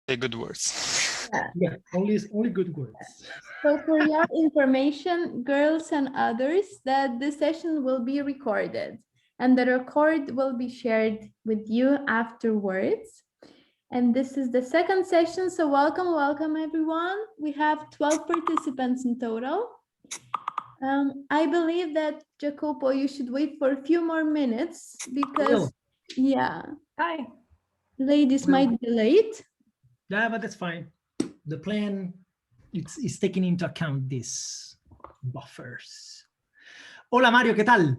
Say good words. Yeah, only good words. So for your information, girls and others, that this session will be recorded and the record will be shared with you afterwards. And this is the second session, so welcome everyone. We have 12 participants in total. I believe that, Jacopo, you should wait for a few more minutes because, yeah. Hi. Ladies might be late. Yeah, but that's fine. The plan is taking into account these buffers. Hola Mario, ¿qué tal?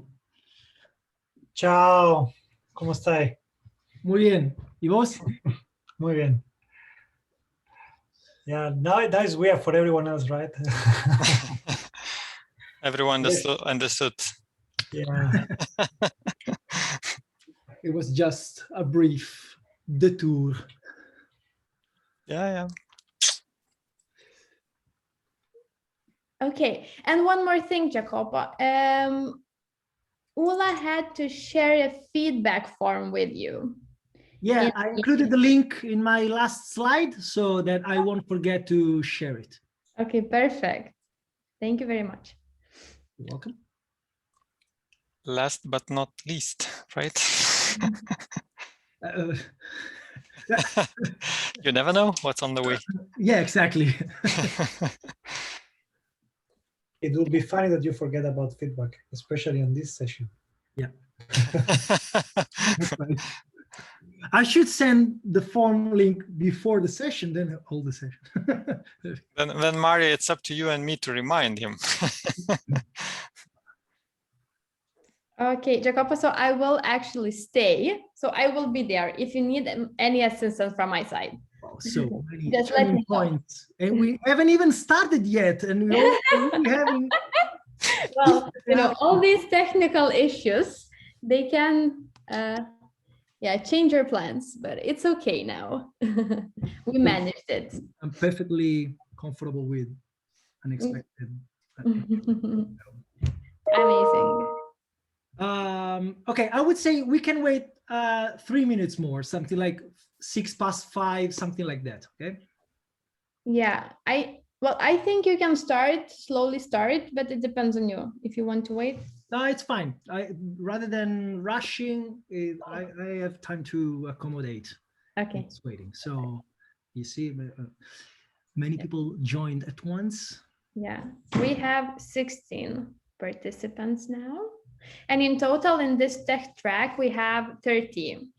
Ciao, ¿cómo estás? Muy bien. ¿Y vos? Muy bien. Yeah, now it's weird for everyone else, right? Everyone understood. Yeah. It was just a brief detour. Yeah. Okay, and one more thing, Jacopo. Ula had to share a feedback form with you. Yeah, I included the link in my last slide so that I won't forget to share it. Okay, perfect. Thank you very much. You're welcome. Last but not least, right? You never know what's on the way. Yeah, exactly. It will be funny that you forget about feedback, especially on this session. Yeah. I should send the form link before the session, then hold the session. Then Mario, it's up to you and me to remind him. Okay, Jacopo, so I will actually stay. So I will be there if you need any assistance from my side. So many Just let me know. points. And we haven't even started yet. And we're already having... Well, you know, all these technical issues, they can change your plans, but it's okay now. We managed it. I'm perfectly comfortable with unexpected. Amazing. Okay, I would say we can wait 3 minutes more, something like 5:06, something like that. Okay. Yeah, I think you can slowly start, but it depends on you if you want to wait. No, it's fine. Rather than rushing, I have time to accommodate. Okay. It's waiting. So you see, many people joined at once. Yeah, we have 16 participants now. And in total in this tech track, we have 30.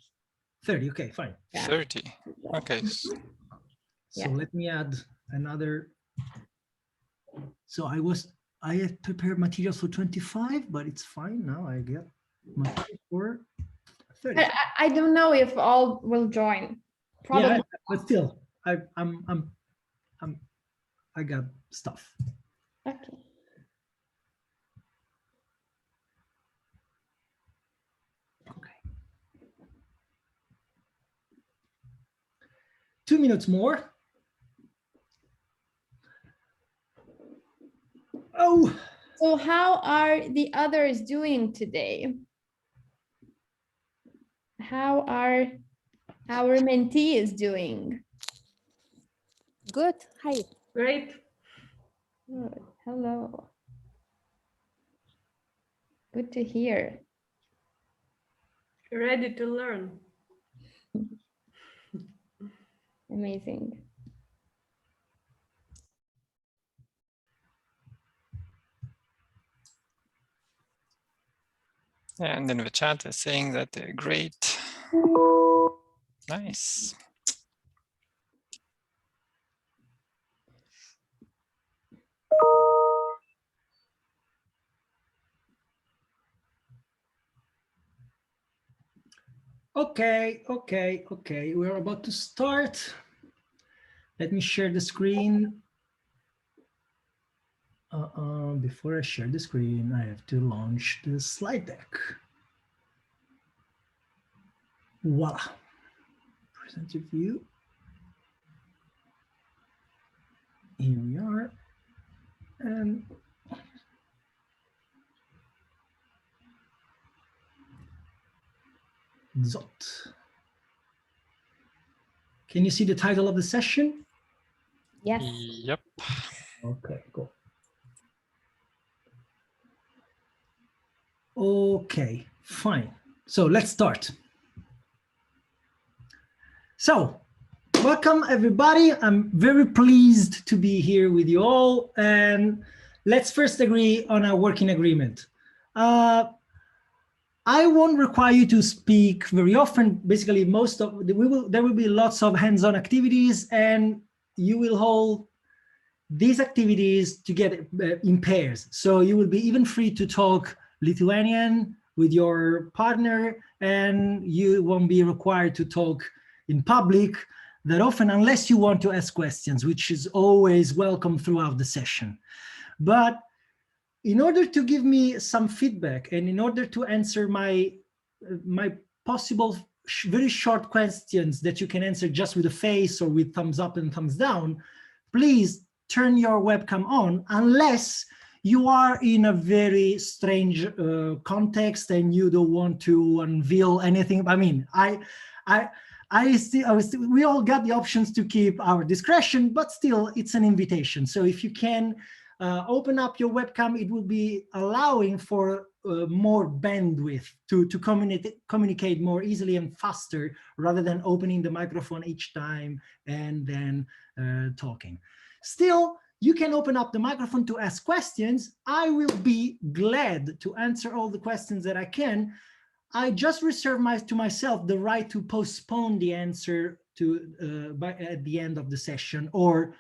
30, okay, fine. Yeah. 30, okay. So Yeah. let me add another. So I had prepared materials for 25, but it's fine now. I get materials for 30. I don't know if all will join. Probably. Yeah, but still, I got stuff. Okay. Okay. 2 minutes more. Oh. So how are the others doing today? How are our mentees doing? Good. Hi. Great. Good. Hello. Good to hear. Ready to learn. Amazing. And in the chat, they're saying that they're great. Nice. Okay. We're about to start. Let me share the screen. Before I share the screen, I have to launch the slide deck. Voila. Present your view. Here we are. And Zot. Can you see the title of the session? Yes. Yep. Okay, cool. Okay, fine. So let's start. So, welcome everybody. I'm very pleased to be here with you all. And let's first agree on a working agreement. I won't require you to speak very often. Basically, there will be lots of hands-on activities, and you will hold these activities together in pairs. So you will be even free to talk Lithuanian with your partner, and you won't be required to talk in public that often, unless you want to ask questions, which is always welcome throughout the session. But in order to give me some feedback and in order to answer my possible very short questions that you can answer just with a face or with thumbs up and thumbs down, please turn your webcam on unless you are in a very strange context and you don't want to unveil anything. I mean, we all got the options to keep our discretion, but still it's an invitation. So if you can open up your webcam, it will be allowing for more bandwidth to communicate more easily and faster rather than opening the microphone each time and then talking. Still, you can open up the microphone to ask questions. I will be glad to answer all the questions that I can. I just reserve to myself the right to postpone the answer to at the end of the session, or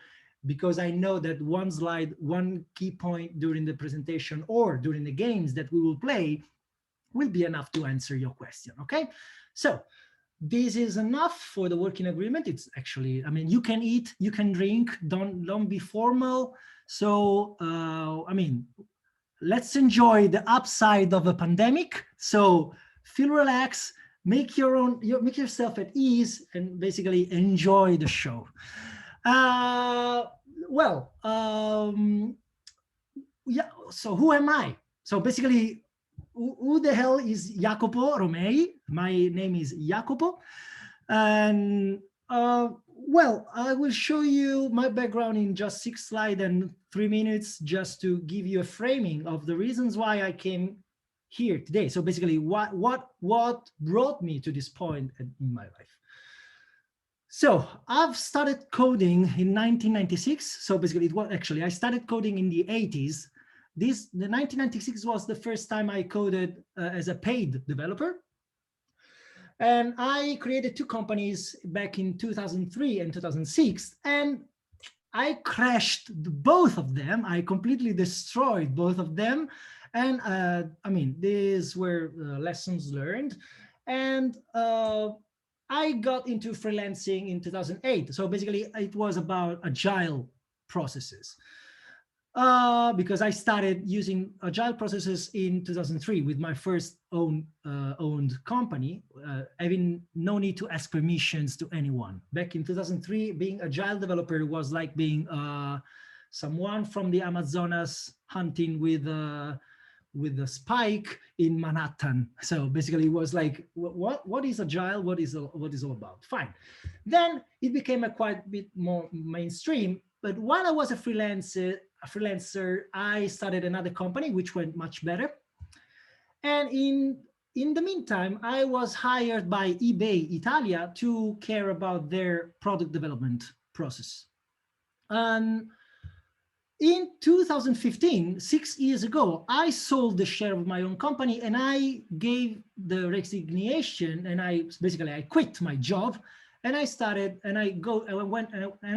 because I know that one slide, one key point during the presentation or during the games that we will play will be enough to answer your question, okay? So this is enough for the working agreement. It's actually, I mean, you can eat, you can drink, don't be formal. So, I mean, let's enjoy the upside of a pandemic. So feel relaxed, make yourself at ease and basically enjoy the show. Yeah, so who am I? So basically, who the hell is Jacopo Romei? My name is Jacopo. And well, I will show you my background in just 6 slides and 3 minutes, just to give you a framing of the reasons why I came here today. So basically, what brought me to this point in my life. So I've started coding in 1996. So basically, I started coding in the 80s. The 1996 was the first time I coded as a paid developer. And I created 2 companies back in 2003 and 2006. And I crashed both of them. I completely destroyed both of them. And I mean, these were lessons learned. And I got into freelancing in 2008. So basically, it was about agile processes. Because I started using agile processes in 2003 with my first owned company, having no need to ask permissions to anyone. Back in 2003, being agile developer was like being someone from the Amazonas hunting with a spike in Manhattan. So basically it was like, what is agile? What is all about? Fine. Then it became a quite bit more mainstream. But while I was a freelancer, I started another company, which went much better. And in the meantime, I was hired by eBay Italia to care about their product development process. And in 2015, 6 years ago, I sold the share of my own company and I gave the resignation, and I quit my job and I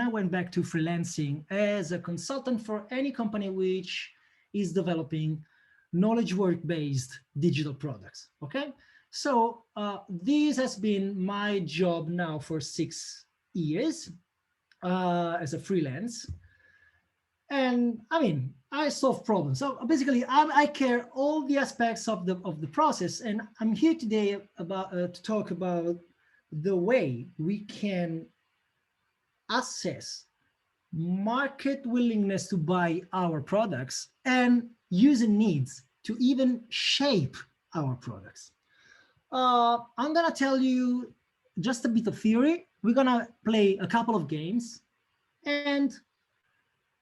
went back to freelancing as a consultant for any company which is developing knowledge work-based digital products. Okay, so this has been my job now for 6 years as a freelance. And I mean, I solve problems. So basically, I care all the aspects of the process. And I'm here today to talk about the way we can assess market willingness to buy our products and user needs to even shape our products. I'm gonna tell you just a bit of theory, we're gonna play a couple of games, and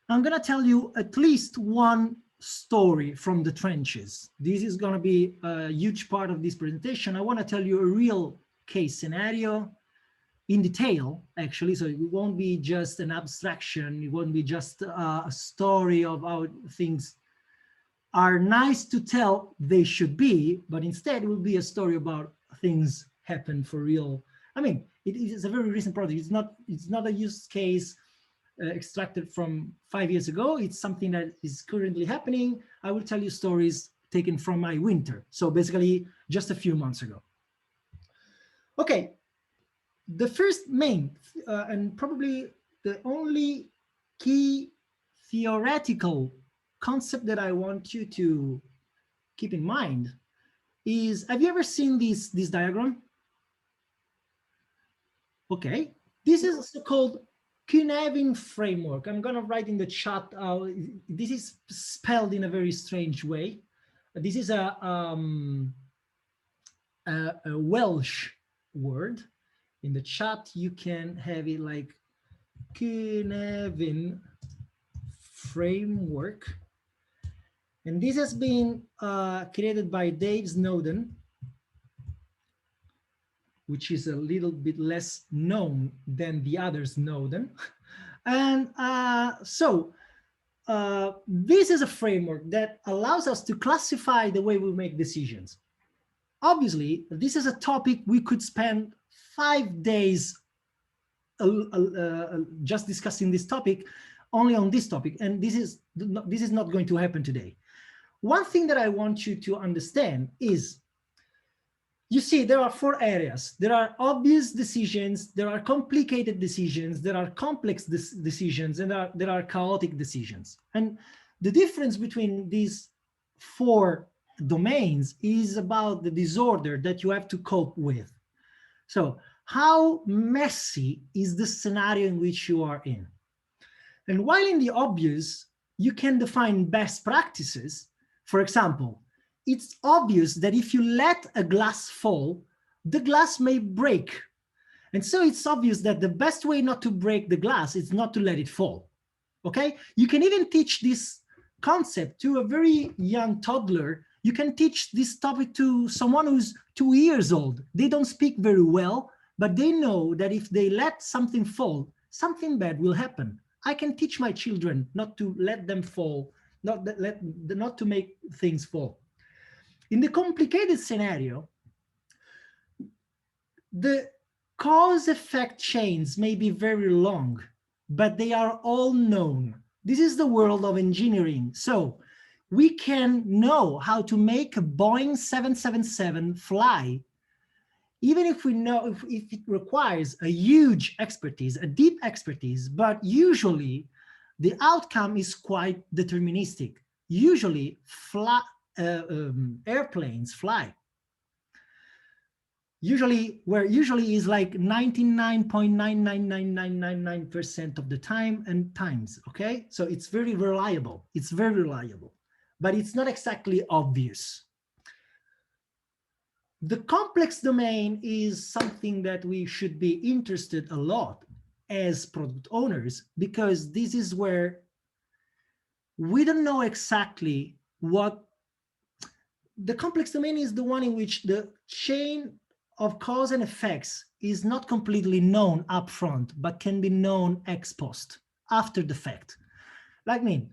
I'm gonna tell you at least one story from the trenches. This is gonna be a huge part of this presentation. I wanna tell you a real case scenario in detail, actually, so it won't be just an abstraction, it won't be just a story of how things are nice to tell they should be, but instead it will be a story about things happen for real. I mean, it is a very recent project. It's not a use case extracted from 5 years ago. It's something that is currently happening. I will tell you stories taken from my winter. So basically just a few months ago. Okay, the first main and probably the only key theoretical concept that I want you to keep in mind is, have you ever seen this diagram? Okay, this is a so-called Cynefin framework. I'm gonna write in the chat. This is spelled in a very strange way. This is a Welsh word. In the chat, you can have it like Cynefin framework. And this has been created by Dave Snowden, which is a little bit less known than the other Snowden. And this is a framework that allows us to classify the way we make decisions. Obviously, this is a topic we could spend 5 days just discussing this topic, only on this topic, and this is not going to happen today. One thing that I want you to understand is, you see, there are 4 areas. There are obvious decisions, there are complicated decisions, there are complex decisions, and there are chaotic decisions. And the difference between these 4 domains is about the disorder that you have to cope with. So how messy is the scenario in which you are in? And while in the obvious, you can define best practices. For example, it's obvious that if you let a glass fall, the glass may break. And so it's obvious that the best way not to break the glass is not to let it fall. Okay? You can even teach this concept to a very young toddler. You can teach this topic to someone who's 2 years old. They don't speak very well, but they know that if they let something fall, something bad will happen. I can teach my children not to let them fall, not to make things fall. In the complicated scenario, the cause-effect chains may be very long, but they are all known. This is the world of engineering. So we can know how to make a Boeing 777 fly, even if we know if it requires a huge expertise, a deep expertise, but usually the outcome is quite deterministic. Usually airplanes fly. Usually is like 99.99999% of the time and times, okay? So it's very reliable. It's very reliable, but it's not exactly obvious. The complex domain is something that we should be interested a lot as product owners, because this is where we don't know exactly what. The complex domain is the one in which the chain of cause and effects is not completely known upfront, but can be known ex post, after the fact. Like me,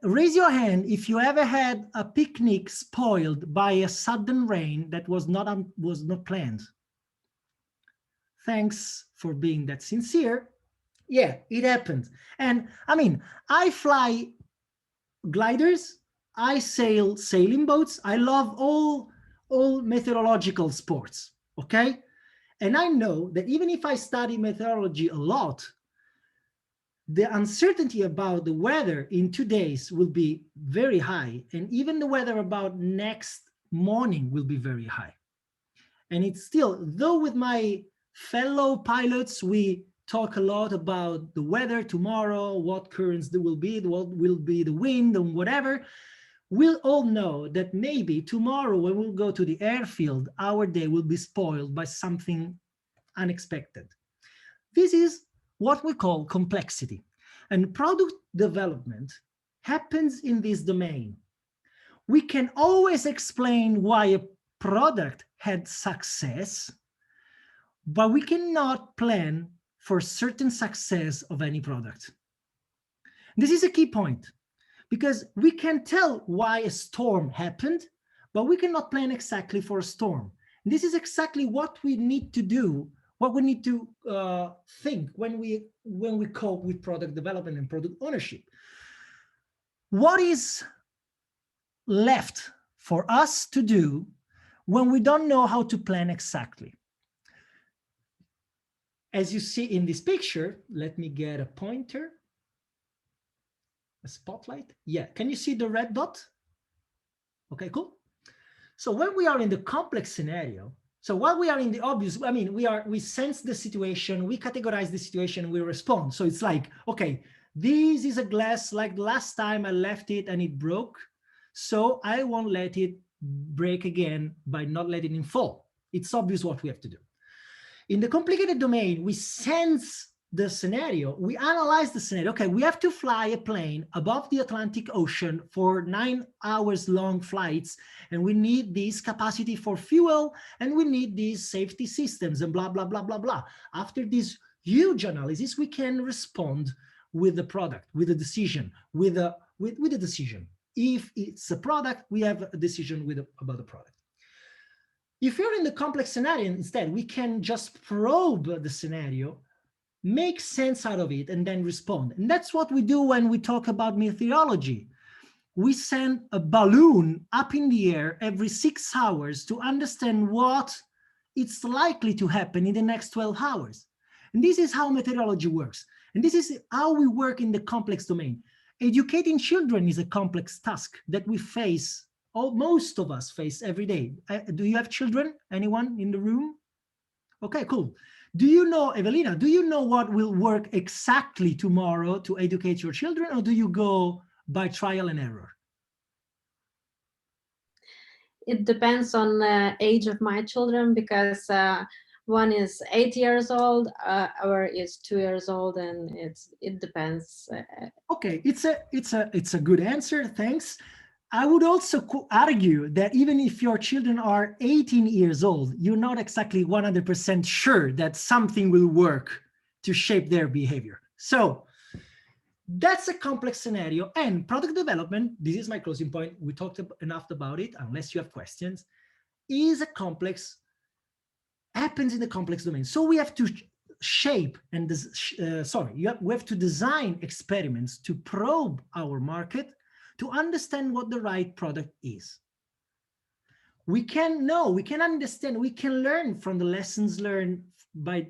raise your hand if you ever had a picnic spoiled by a sudden rain that was not planned. Thanks for being that sincere. Yeah, it happened. And I mean, I fly gliders, I sail sailing boats. I love all meteorological sports, okay? And I know that even if I study meteorology a lot, the uncertainty about the weather in 2 days will be very high. And even the weather about next morning will be very high. And it's still, though with my fellow pilots, we talk a lot about the weather tomorrow, what currents there will be, what will be the wind and whatever, we'll all know that maybe tomorrow when we'll go to the airfield, our day will be spoiled by something unexpected. This is what we call complexity. And product development happens in this domain. We can always explain why a product had success, but we cannot plan for certain success of any product. This is a key point, because we can tell why a storm happened, but we cannot plan exactly for a storm. And this is exactly what we need to do, what we need to think when we cope with product development and product ownership. What is left for us to do when we don't know how to plan exactly? As you see in this picture, let me get a pointer, a spotlight. Yeah, can you see the red dot? Okay, cool. So when we are in the complex scenario, so while we are in the obvious, I mean, we sense the situation, we categorize the situation, we respond. So it's like, okay, this is a glass like last time I left it and it broke. So I won't let it break again by not letting it fall. It's obvious what we have to do. In the complicated domain, we sense the scenario, we analyze the scenario. Okay, we have to fly a plane above the Atlantic Ocean for 9 hours long flights, and we need this capacity for fuel, and we need these safety systems and blah, blah, blah, blah, blah. After this huge analysis, we can respond with the product, with a decision, with a decision. If it's a product, we have a decision about the product. If you're in the complex scenario, instead, we can just probe the scenario, make sense out of it, and then respond. And that's what we do when we talk about meteorology. We send a balloon up in the air every 6 hours to understand what it's likely to happen in the next 12 hours. And this is how meteorology works. And this is how we work in the complex domain. Educating children is a complex task that we face, most of us face every day. Do you have children? Anyone in the room? Okay, cool. Do you know, Evelina, do you know what will work exactly tomorrow to educate your children, or do you go by trial and error? It depends on the age of my children, because one is 8 years old, our is 2 years old, and it depends. Okay, it's a good answer. Thanks. I would also argue that even if your children are 18 years old, you're not exactly 100% sure that something will work to shape their behavior. So that's a complex scenario, and product development, this is my closing point, we talked enough about it, unless you have questions, is a complex, happens in the complex domain. So we have to shape and, we have to design experiments to probe our market, to understand what the right product is. We can know, we can understand, we can learn from the lessons learned by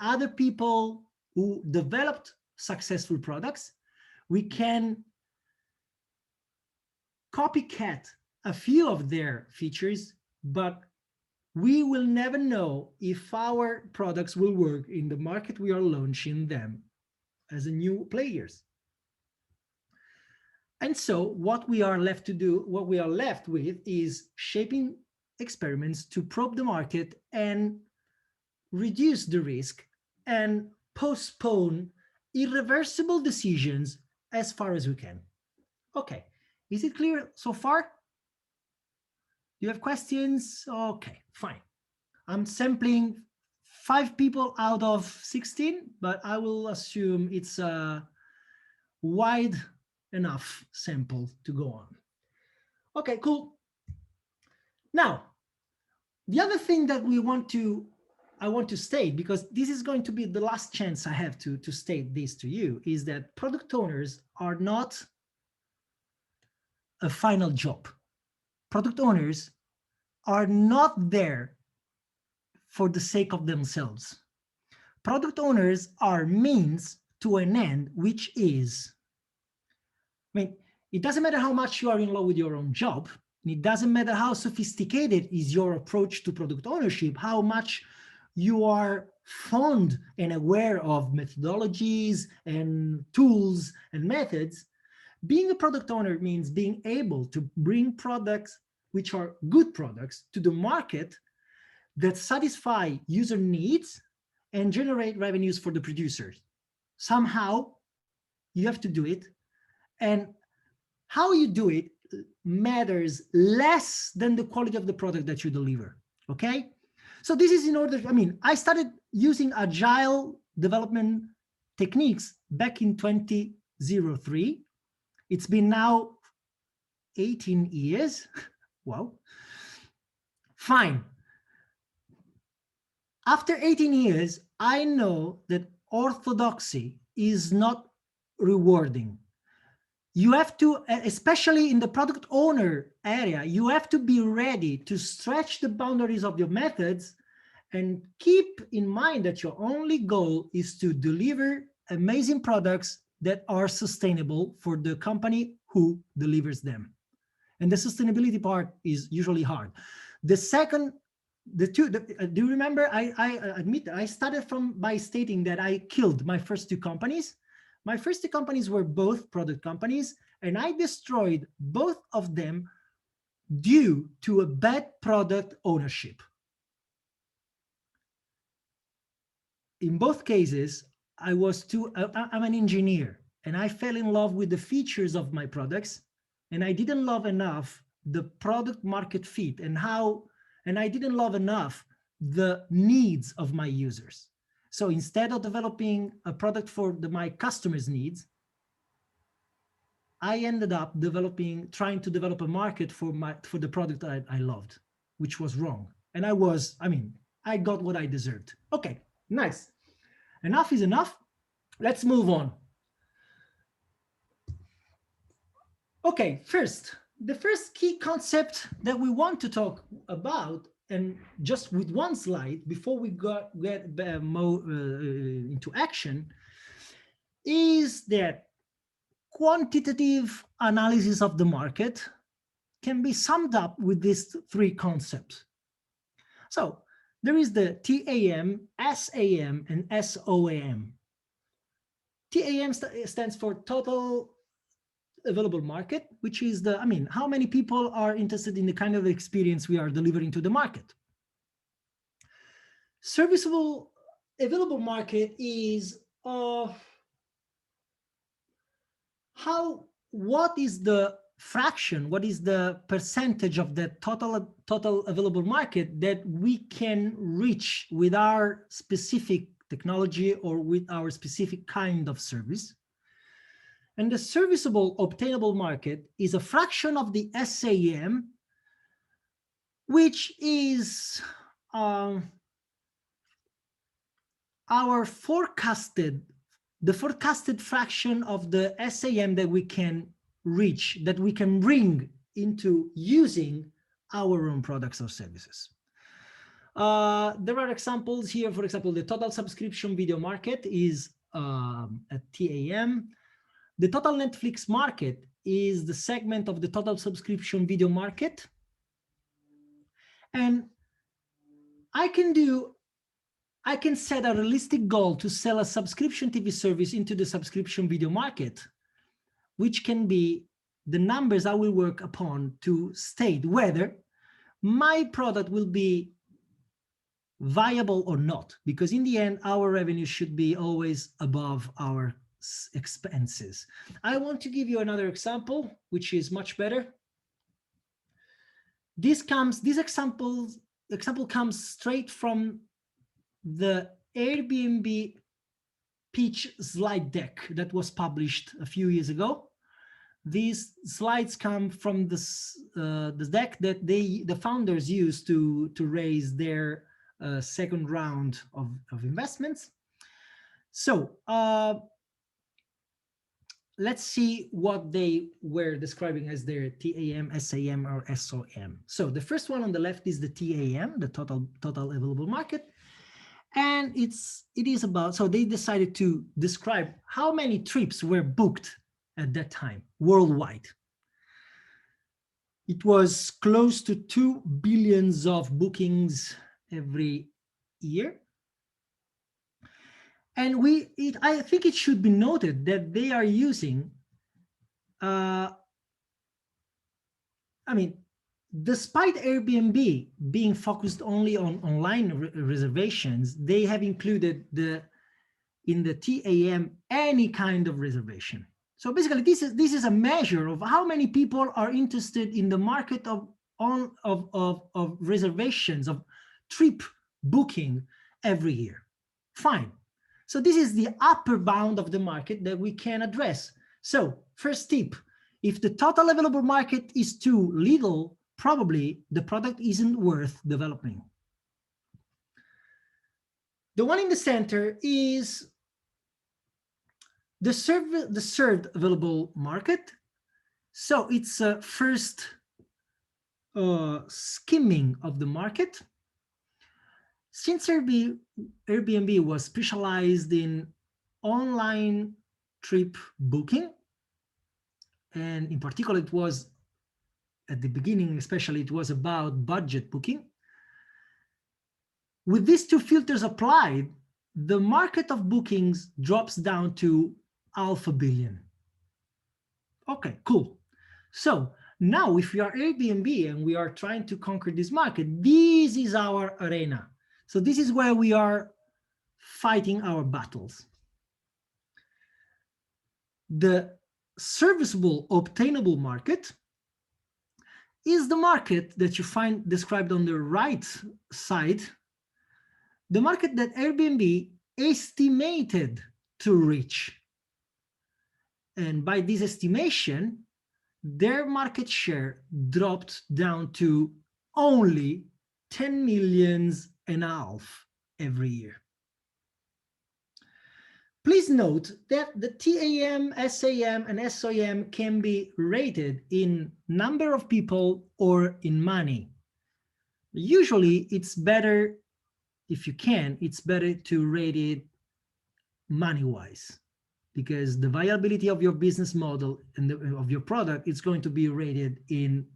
other people who developed successful products. We can copycat a few of their features, but we will never know if our products will work in the market we are launching them as a new players. And so what we are left to do, what we are left with is shaping experiments to probe the market and reduce the risk and postpone irreversible decisions as far as we can. Okay, is it clear so far? Do you have questions? Okay, fine. I'm sampling 5 people out of 16, but I will assume it's a wide enough sample to go on. Okay, cool. Now, the other thing that I want to state, because this is going to be the last chance I have to state this to you, is that product owners are not a final job. Product owners are not there for the sake of themselves. Product owners are means to an end, which is, I mean, it doesn't matter how much you are in love with your own job, and it doesn't matter how sophisticated is your approach to product ownership, how much you are fond and aware of methodologies and tools and methods. Being a product owner means being able to bring products which are good products to the market that satisfy user needs and generate revenues for the producers. Somehow you have to do it, and how you do it matters less than the quality of the product that you deliver. Okay, so this is in order. I mean, I started using agile development techniques back in 2003. It's been now 18 years. Wow. Fine. After 18 years, I know that orthodoxy is not rewarding. You have to, especially in the product owner area, you have to be ready to stretch the boundaries of your methods and keep in mind that your only goal is to deliver amazing products that are sustainable for the company who delivers them. And the sustainability part is usually hard. The second, do you remember, I admit I started by stating that I killed my first two companies. My first two companies were both product companies, and I destroyed both of them due to a bad product ownership. In both cases, I'm an engineer, and I fell in love with the features of my products, and I didn't love enough the product market fit and I didn't love enough the needs of my users. So instead of developing a product for my customers' needs, I ended up trying to develop a market for the product I loved, which was wrong. And I got what I deserved. Okay, nice. Enough is enough. Let's move on. Okay, the first key concept that we want to talk about, and just with one slide before we get more into action, is that quantitative analysis of the market can be summed up with these three concepts. So there is the TAM, SAM, and SOAM. TAM stands for total available market, which is how many people are interested in the kind of experience we are delivering to the market. Serviceable available market is what is the fraction, what is the percentage of the total available market that we can reach with our specific technology or with our specific kind of service. And the serviceable obtainable market is a fraction of the SAM, which is the forecasted fraction of the SAM that we can reach, that we can bring into using our own products or services. There are examples here. For example, the total subscription video market is a TAM. The total Netflix market is the segment of the total subscription video market. And I can set a realistic goal to sell a subscription TV service into the subscription video market, which can be the numbers I will work upon to state whether my product will be viable or not, because in the end, our revenue should be always above our expenses. I want to give you another example, which is much better. This example comes straight from the Airbnb pitch slide deck that was published a few years ago. These slides come from the deck that the founders used to raise their second round of investments. So let's see what they were describing as their TAM, SAM, or SOM. So the first one on the left is the TAM, the total available market. And it is about, so they decided to describe how many trips were booked at that time worldwide. It was close to 2 billion of bookings every year. And I think it should be noted that they are using, despite Airbnb being focused only on online reservations, they have included in the TAM any kind of reservation. So basically, this is a measure of how many people are interested in the market of reservations, of trip booking every year. Fine. So this is the upper bound of the market that we can address. So first tip, if the total available market is too little, probably the product isn't worth developing. The one in the center is the served available market. So it's a first skimming of the market. Since Airbnb was specialized in online trip booking, and in particular, it was at the beginning, especially, it was about budget booking. With these two filters applied, the market of bookings drops down to 500 million. Okay, cool. So now if we are Airbnb and we are trying to conquer this market, this is our arena. So this is where we are fighting our battles. The serviceable, obtainable market is the market that you find described on the right side, the market that Airbnb estimated to reach. And by this estimation, their market share dropped down to only 10.5 million every year. Please note that the TAM, SAM, and SOM can be rated in number of people or in money. Usually, it's better, if you can, it's better to rate it money-wise, because the viability of your business model and of your product is going to be rated in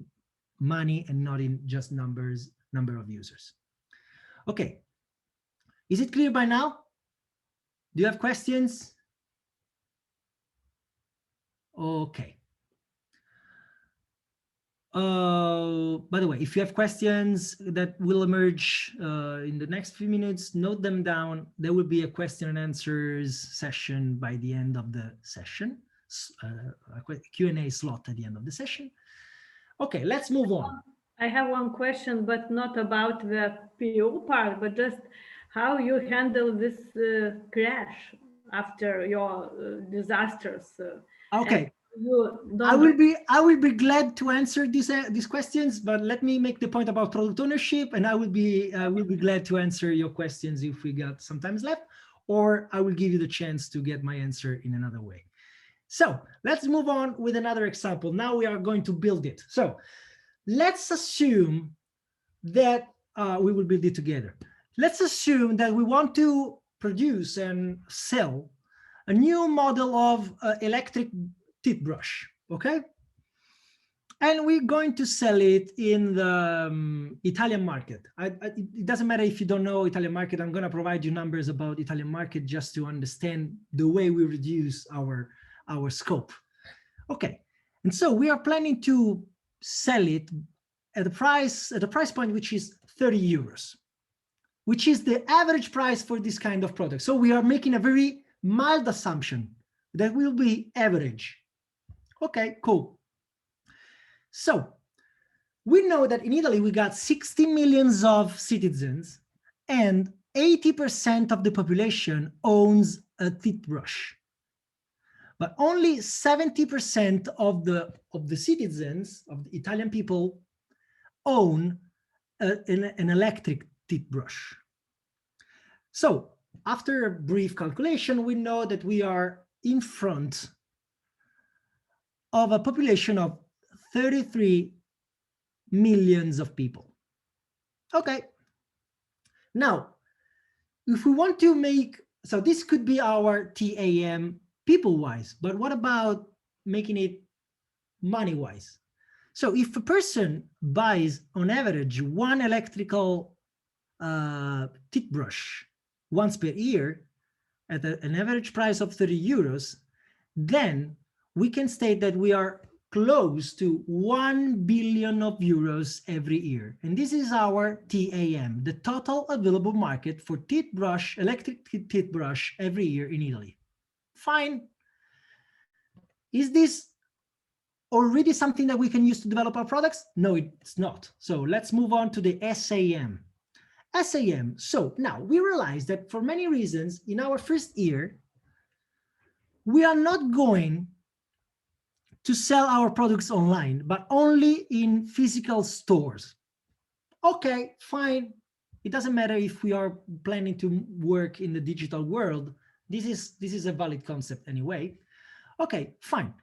money and not in just number of users. Okay, is it clear by now? Do you have questions? Okay. By the way, if you have questions that will emerge in the next few minutes, note them down. There will be a question and answers session by the end of the session, a Q&A slot at the end of the session. Okay, let's move on. I have one question, but not about the PO part, but just how you handle this crash after your disasters. Okay. I will be glad to answer these questions, but let me make the point about product ownership, and I will be glad to answer your questions if we got some time left, or I will give you the chance to get my answer in another way. So let's move on with another example. Now we are going to build it. So let's assume that we will build it together. Let's assume that we want to produce and sell a new model of electric tip brush, okay? And we're going to sell it in the Italian market. It doesn't matter if you don't know Italian market. I'm going to provide you numbers about Italian market just to understand the way we reduce our scope. Okay, and so we are planning to sell it at a price point which is 30 euros, which is the average price for this kind of product. So we are making a very mild assumption that will be average. Okay, cool. So we know that in Italy, we got 60 million of citizens and 80% of the population owns a tip brush. But only 70% of the citizens, of the Italian people, own an electric tip brush. So after a brief calculation, we know that we are in front of a population of 33 million of people. Okay. Now, if we want to make, so this could be our TAM people-wise, but what about making it money-wise? So if a person buys on average one electrical tip brush once per year at an average price of 30 euros, then we can state that we are close to 1 billion of euros every year. And this is our TAM, the total available market for teeth brush, electric teeth brush every year in Italy. Fine. Is this already something that we can use to develop our products? No, it's not. So let's move on to the SAM. SAM. So now we realize that for many reasons in our first year, we are not going to sell our products online, but only in physical stores. Okay, fine. It doesn't matter if we are planning to work in the digital world. This is a valid concept anyway. Okay, fine.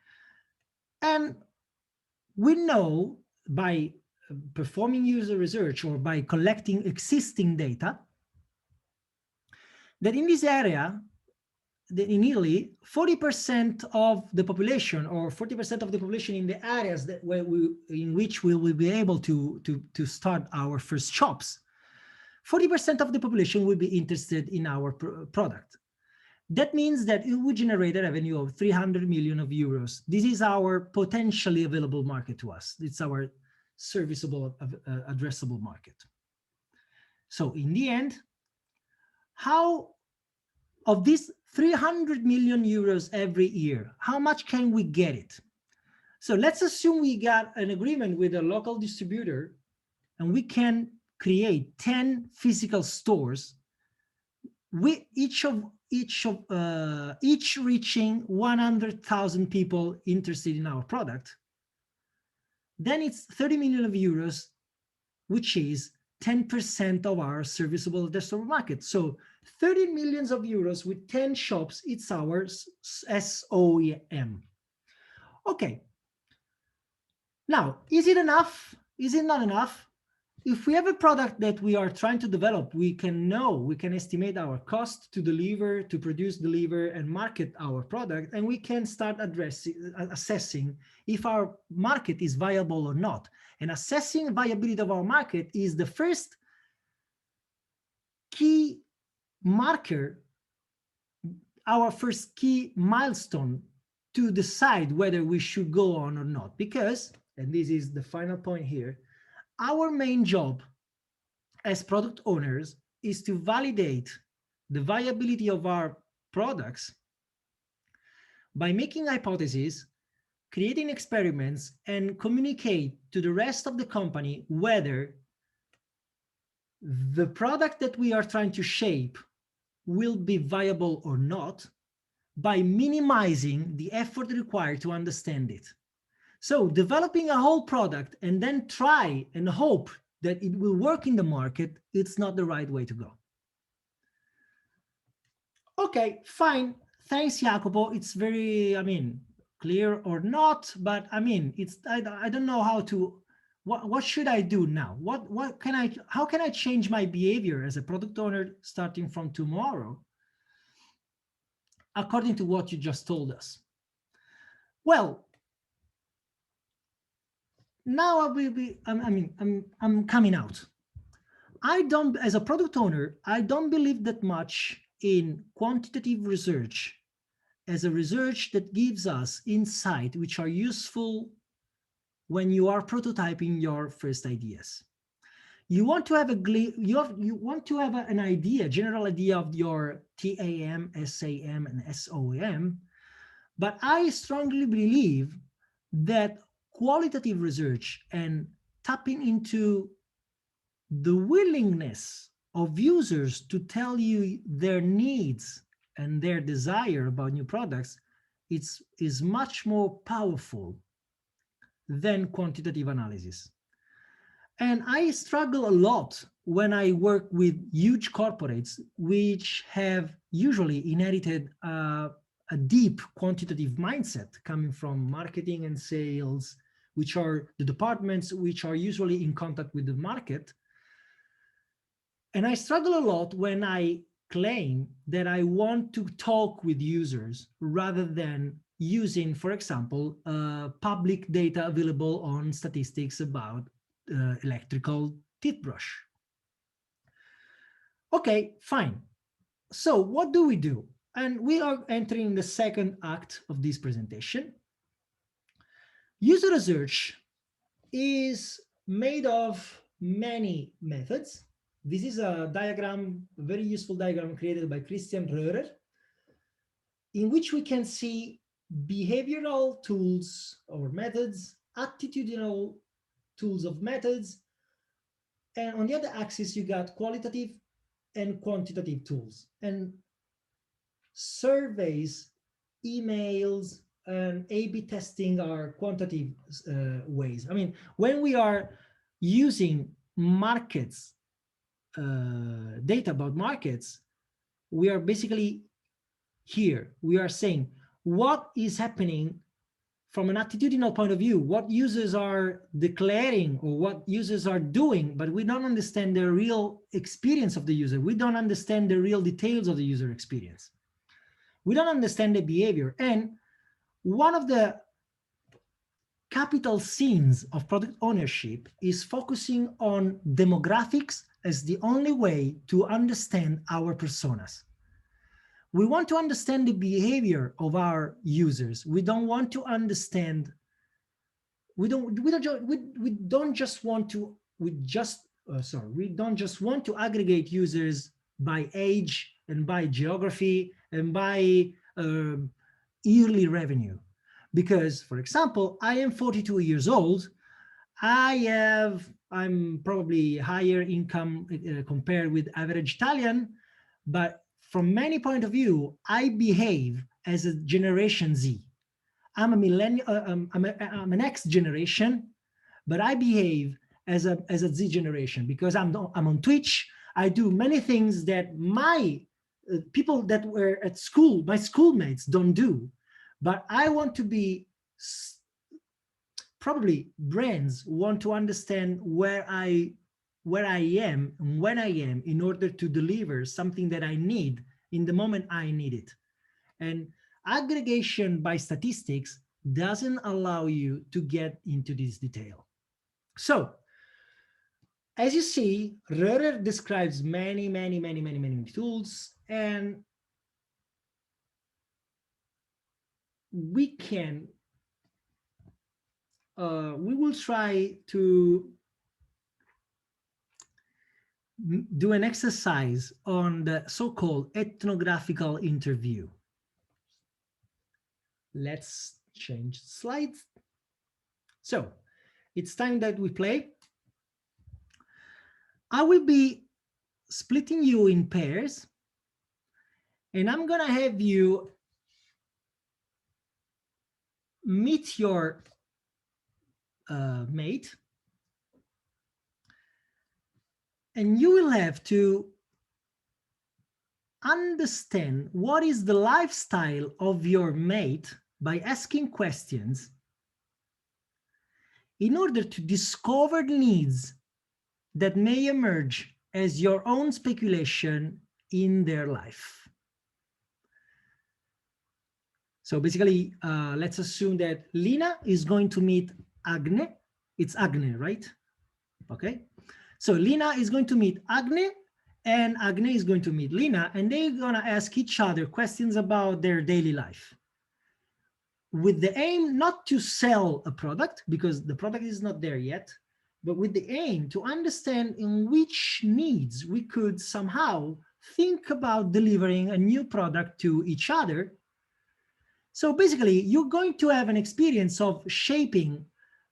And we know by performing user research or by collecting existing data that in this area, in Italy, 40% of the population, or 40% of the population in the areas that in which we will be able to start our first shops, 40% of the population will be interested in our product. That means that it will generate a revenue of 300 million of euros. This is our potentially available market to us. It's our serviceable, addressable market. So in the end, how of this 300 million euros every year, how much can we get it? So let's assume we got an agreement with a local distributor and we can create 10 physical stores, with each reaching 100,000 people interested in our product. Then it's 30 million of euros, which is 10% of our serviceable addressable market. So 30 millions of euros with 10 shops, it's our SOEM. Okay. Now, is it enough? Is it not enough? If we have a product that we are trying to develop, we can estimate our cost to deliver, to produce, deliver, and market our product, and we can start assessing if our market is viable or not. And assessing viability of our market is the first key marker, our first key milestone to decide whether we should go on or not. Because, and this is the final point here, our main job as product owners is to validate the viability of our products by making hypotheses, creating experiments, and communicate to the rest of the company whether the product that we are trying to shape will be viable or not, by minimizing the effort required to understand it. So developing a whole product and then try and hope that it will work in the market, it's not the right way to go. Okay, fine. Thanks, Jacopo. It's very, clear or not, but I don't know how to, what should I do now? How can I change my behavior as a product owner starting from tomorrow, according to what you just told us? Well, now I'm coming out. As a product owner, I don't believe that much in quantitative research as a research that gives us insight which are useful when you are prototyping your first ideas. You want to have an idea, general idea of your TAM, SAM, and SOEM, but I strongly believe that qualitative research and tapping into the willingness of users to tell you their needs and their desire about new products is much more powerful than quantitative analysis. And I struggle a lot when I work with huge corporates, which have usually inherited a deep quantitative mindset coming from marketing and sales, which are the departments which are usually in contact with the market. And I struggle a lot when I claim that I want to talk with users rather than using, for example, public data available on statistics about electrical teeth brush. Okay, fine. So what do we do? And we are entering the second act of this presentation. User research is made of many methods. This is a diagram, a very useful diagram created by Christian Röhrer, in which we can see behavioral tools or methods, attitudinal tools of methods, and on the other axis, you got qualitative and quantitative tools. And surveys, emails, and A/B testing are quantitative ways. I mean, when we are using markets, data about markets, we are basically here. We are saying what is happening from an attitudinal point of view, what users are declaring or what users are doing, but we don't understand the real experience of the user. We don't understand the real details of the user experience. We don't understand the behavior. And one of the capital sins of product ownership is focusing on demographics as the only way to understand our personas. We want to understand the behavior of our users. We don't want to understand. We don't just want to aggregate users by age and by geography and by yearly revenue. Because, for example, I am 42 years old. I'm probably higher income compared with average Italian, but from many point of view, I behave as a Generation Z. I'm a millennial. I'm an X generation, but I behave as a Z generation because I'm on Twitch. I do many things that my people that were at school, my schoolmates, don't do. But I want to be. Probably brands want to understand where I am and when I am in order to deliver something that I need in the moment I need it. And aggregation by statistics doesn't allow you to get into this detail. So, as you see, Röhrer describes many tools, and we will try to do an exercise on the so-called ethnographical interview. Let's change slides. So it's time that we play. I will be splitting you in pairs, and I'm gonna have you meet your mate. And you will have to understand what is the lifestyle of your mate by asking questions in order to discover the needs that may emerge as your own speculation in their life. So basically, let's assume that Lina is going to meet Agne. It's Agne, right? Okay. So Lina is going to meet Agne, and Agne is going to meet Lina, and they're gonna ask each other questions about their daily life, with the aim not to sell a product, because the product is not there yet, but with the aim to understand in which needs we could somehow think about delivering a new product to each other. So basically, you're going to have an experience of shaping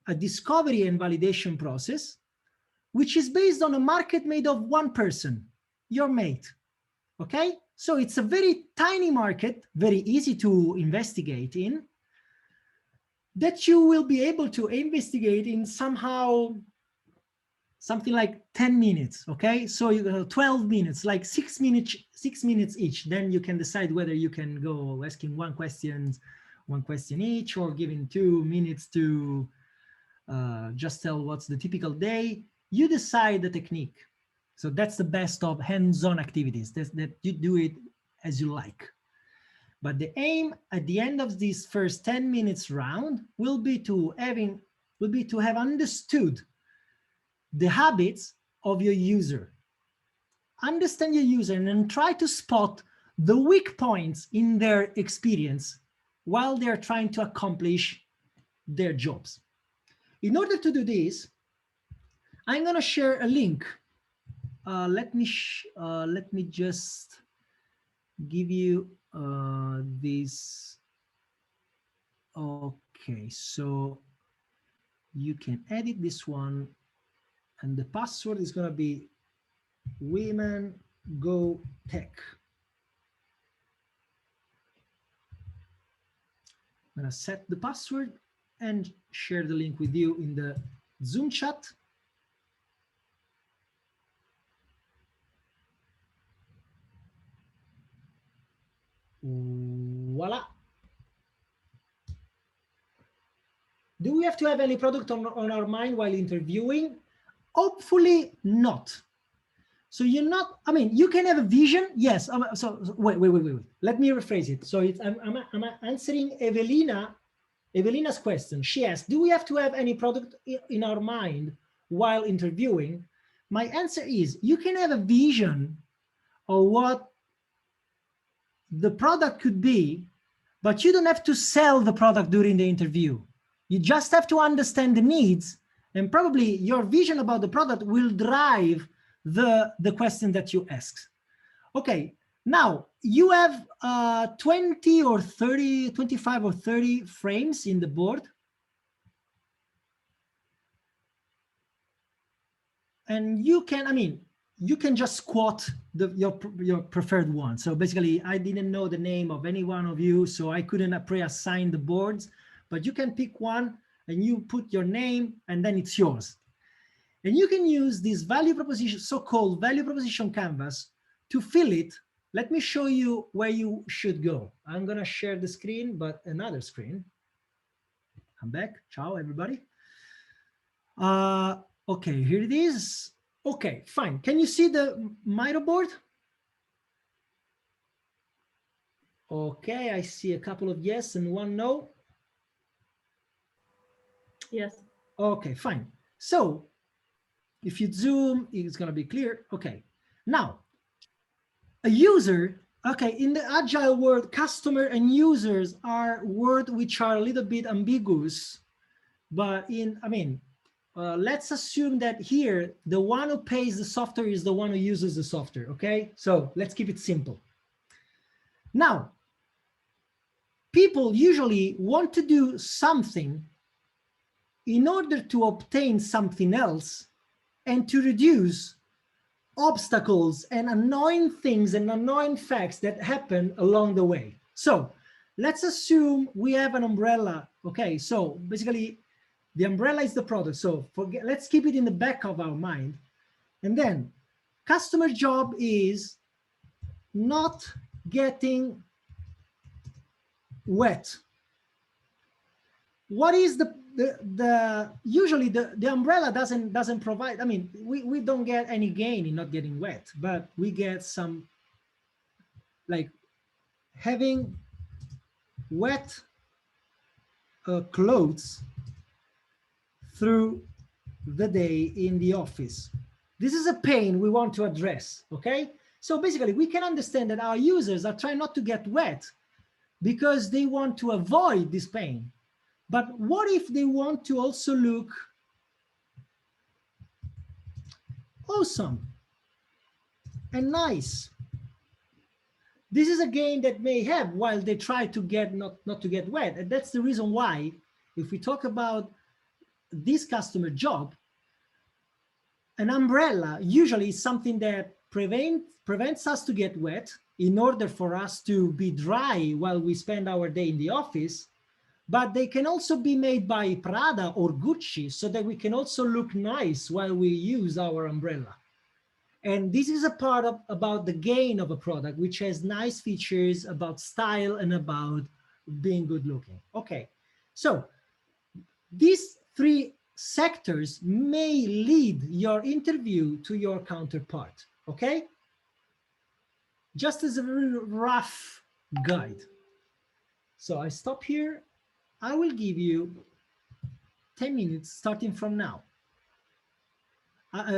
a discovery and validation process, which is based on a market made of one person, your mate, okay? So it's a very tiny market, very easy to investigate in, that you will be able to investigate in somehow something like 10 minutes, okay? So you have 12 minutes, like 6 minutes each. Then you can decide whether you can go asking one question each, or giving 2 minutes to just tell what's the typical day. You decide the technique. So that's the best of hands-on activities, that you do it as you like. But the aim at the end of this first 10 minutes round will be to have understood the habits of your user. Understand your user and then try to spot the weak points in their experience while they're trying to accomplish their jobs. In order to do this, I'm going to share a link. Let me just give you this. Okay, so you can edit this one, and the password is going to be Women Go Tech. I'm going to set the password and share the link with you in the Zoom chat. Voila. Do we have to have any product on our mind while interviewing? Hopefully not. So you're not, I mean, you can have a vision. Yes. So wait. Let me rephrase it. So I'm answering Evelina's question. She asked, do we have to have any product in our mind while interviewing? My answer is, you can have a vision of what the product could be, but you don't have to sell the product during the interview. You just have to understand the needs, and probably your vision about the product will drive the question that you ask. Okay, now you have 20 or 30, 25 or 30 frames in the board. And you can, I mean, you can just quote your preferred one. So basically, I didn't know the name of any one of you, so I couldn't pre-assign the boards, but you can pick one and you put your name and then it's yours. And you can use this value proposition, so-called value proposition canvas, to fill it. Let me show you where you should go. I'm gonna share the screen, but another screen. I'm back. Ciao, everybody. Okay, here it is. Okay, fine. Can you see the Miro board? Okay, I see a couple of yes and one no. Yes. Okay, fine. So if you zoom, it's going to be clear. Okay, now a user, okay, in the agile world, customer and users are words which are a little bit ambiguous, but let's assume that here, the one who pays the software is the one who uses the software, okay? So let's keep it simple. Now, people usually want to do something in order to obtain something else and to reduce obstacles and annoying things and annoying facts that happen along the way. So let's assume we have an umbrella, okay? So basically, the umbrella is the product. So let's keep it in the back of our mind. And then customer job is not getting wet. What is usually the umbrella doesn't provide, I mean, we don't get any gain in not getting wet, but we get some, like having wet clothes through the day in the office. This is a pain we want to address, okay? So basically we can understand that our users are trying not to get wet because they want to avoid this pain. But what if they want to also look awesome and nice? This is a gain that may have while they try to get not to get wet. And that's the reason why, if we talk about this customer job, an umbrella usually is something that prevents us to get wet in order for us to be dry while we spend our day in the office. But they can also be made by Prada or Gucci so that we can also look nice while we use our umbrella. And this is a part about the gain of a product, which has nice features about style and about being good looking. Okay, so these three sectors may lead your interview to your counterpart, okay? Just as a very rough guide. So I stop here. I will give you 10 minutes starting from now.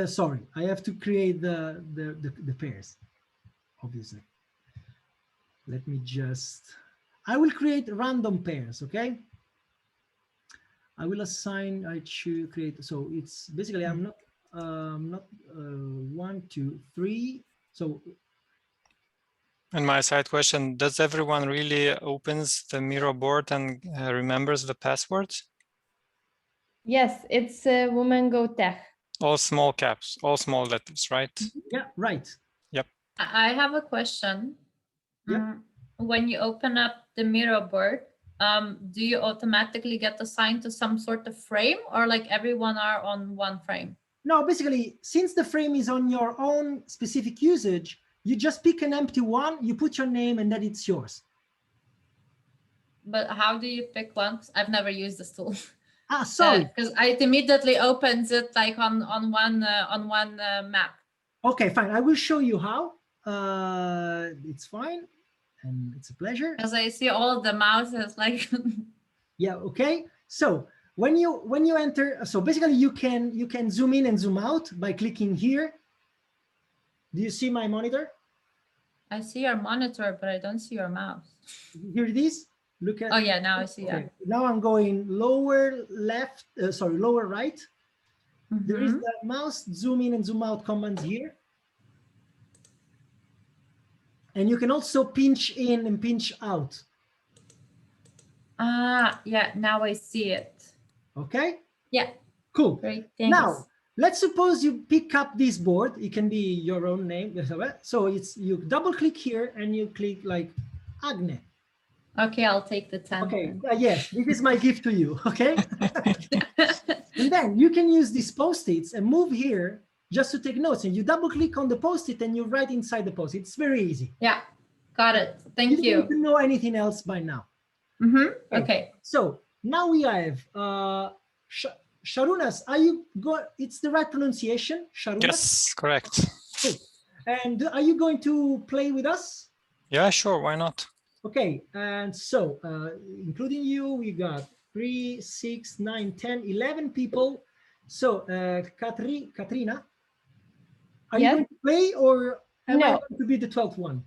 Sorry, I have to create the pairs, obviously. Let me just, I will create random pairs, okay? I will assign, I choose create. So it's basically, I'm not 1, 2, 3. So And my side question, does everyone really opens the Miro board and remembers the passwords? Yes, it's Woman Go Tech. All small caps, all small letters, right? yeah, right. I have a question. Yeah. When you open up the Miro board, do you automatically get assigned to some sort of frame, or like everyone are on one frame? No, basically, since the frame is on your own specific usage, you just pick an empty one, you put your name, and then it's yours. But how do you pick one? 'Cause I've never used this tool. Ah, sorry. Because it immediately opens it like on one map. Okay, fine. I will show you how. It's fine, and it's a pleasure. Because I see all the mouses like. Yeah. Okay. So when you enter, so basically you can zoom in and zoom out by clicking here. Do you see my monitor? I see your monitor, but I don't see your mouse. Here it is. Look at. Oh yeah, now I see. Okay. Yeah. Now I'm going lower left. Lower right. There is Mhm. the mouse zoom in and zoom out commands here. And you can also pinch in and pinch out. Ah, yeah, now I see it. Okay? Yeah. Cool. Great, thanks. Now, let's suppose you pick up this board. It can be your own name. So it's you double click here and you click like Agne. Okay, I'll take the 10. Okay, then. yes, this is my gift to you, okay? And then you can use these post-its and move here just to take notes. And you double click on the post-it and you write inside the post-it. It's very easy. Yeah, got it. Thank You don't need you. to know anything else by now. Okay. So now we have Sharunas. Are you go? It's the right pronunciation, Sharunas. Yes, correct. Cool. And are you going to play with us? Yeah, sure, why not? Okay. And so, including you, we got 3, 6, 9, 10, 11 people. So, Katrina, are you Yes? going to play, or am I No. going to be the 12th one?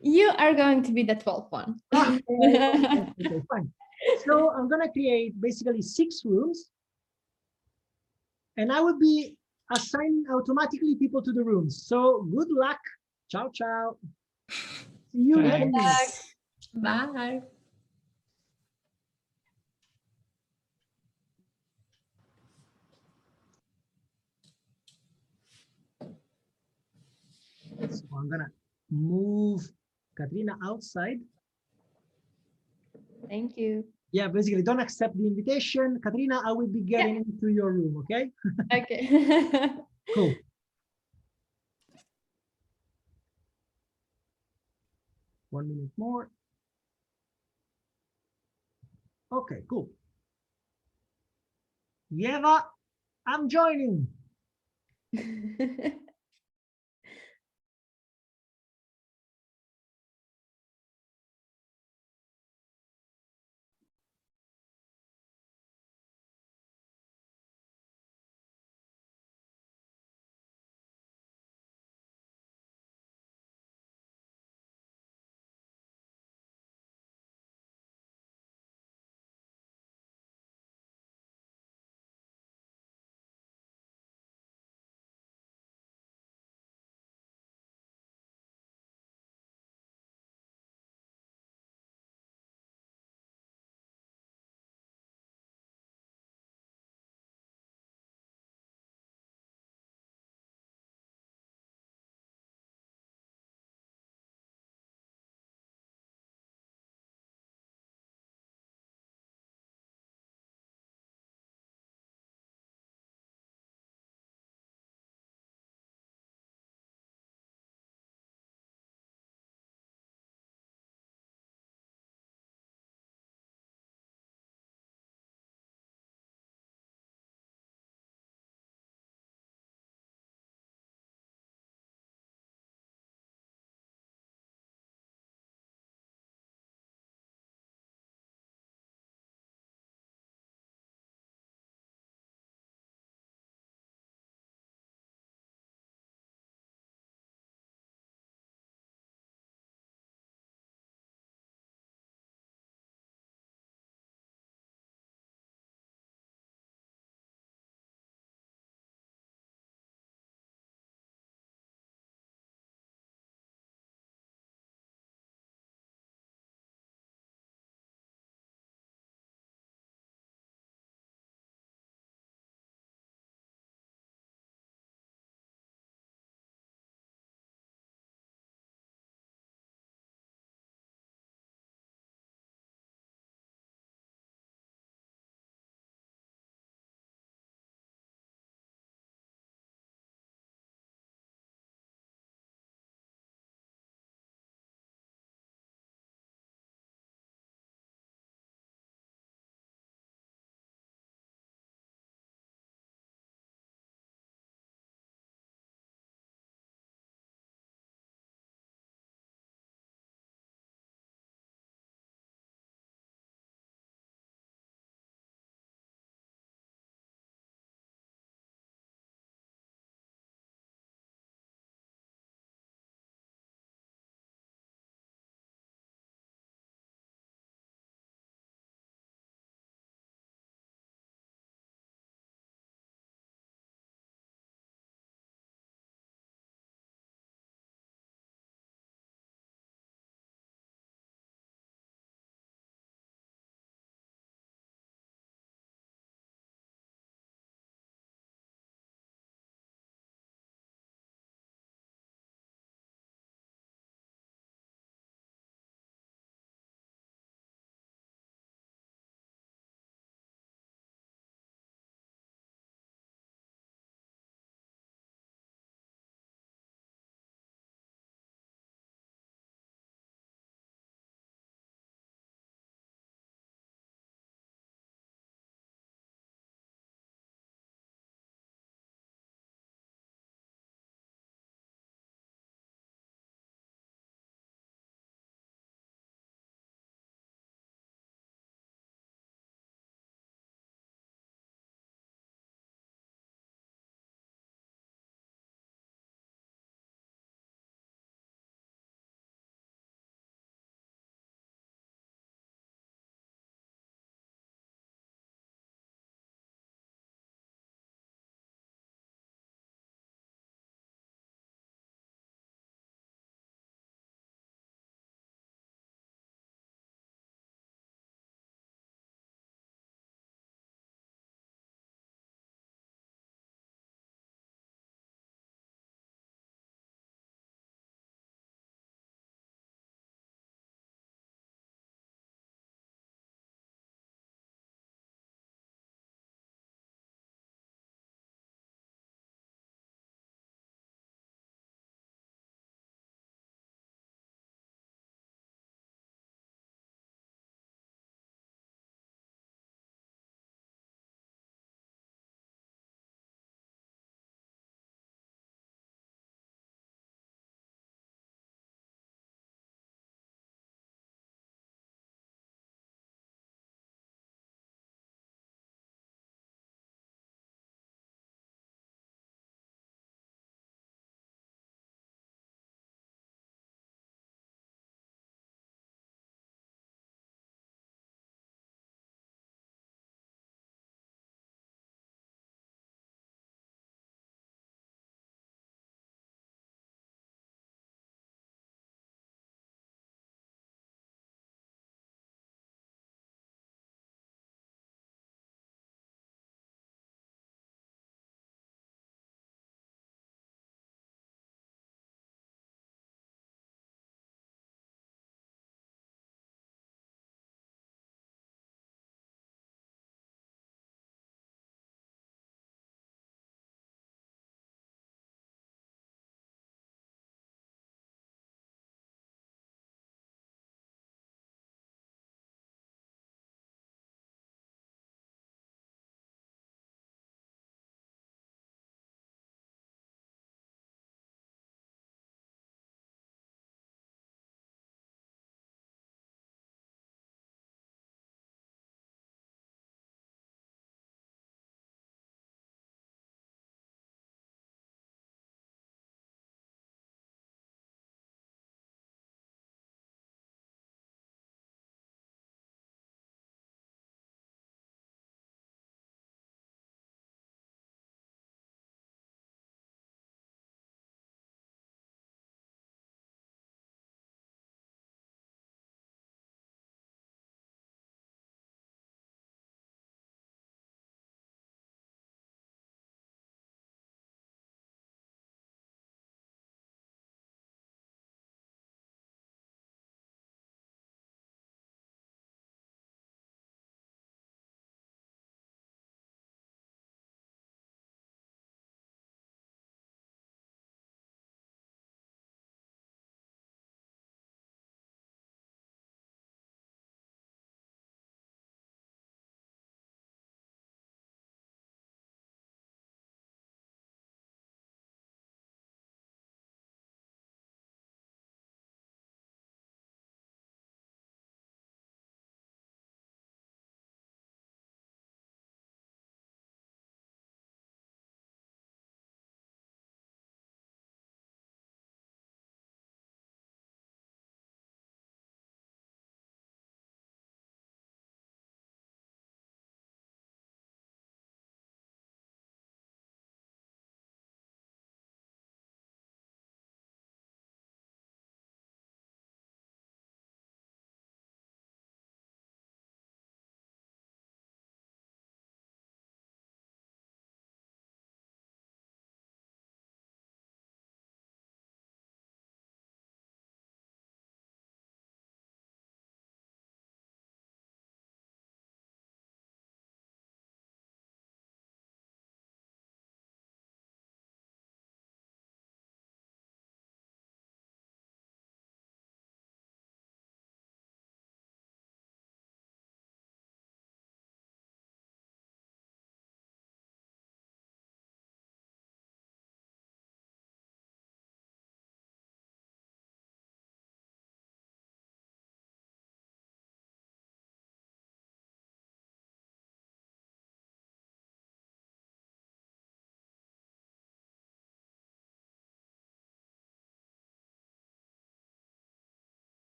You are going to be the 12th one. Okay, fine. So I'm gonna create basically 6 rooms, and I will be assigning automatically people to the rooms. So good luck. Ciao, ciao. See you then. Thanks. Bye. So I'm gonna move Katrina outside. Thank you. Yeah, basically don't accept the invitation. Katrina, I will be getting into your room, okay? Okay. Cool. One minute more. Okay, cool. Yeva, I'm joining.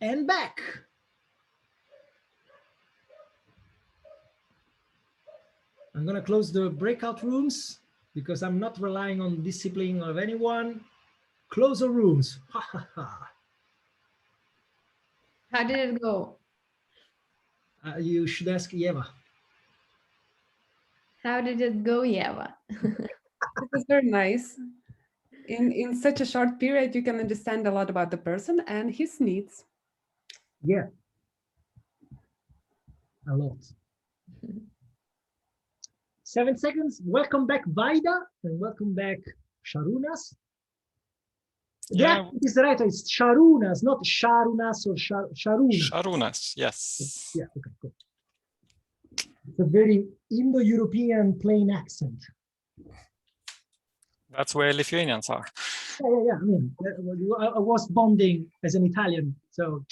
and back. I'm gonna close the breakout rooms because I'm not relying on discipline of anyone. Close the rooms. Ha, ha, ha. How did it go? You should ask Eva. How did it go, Yeva? It was very nice. In such a short period, you can understand a lot about the person and his needs. Yeah, a lot. 7 seconds. Welcome back, Vaida, and welcome back, Sharunas. Yeah. It is right. It's Sharunas, not Sharunas or Sharunas. Sharunas, yes. Yeah, okay, cool. It's a very Indo-European plain accent. That's where Lithuanians are. Yeah. I mean, I was bonding as an Italian, so.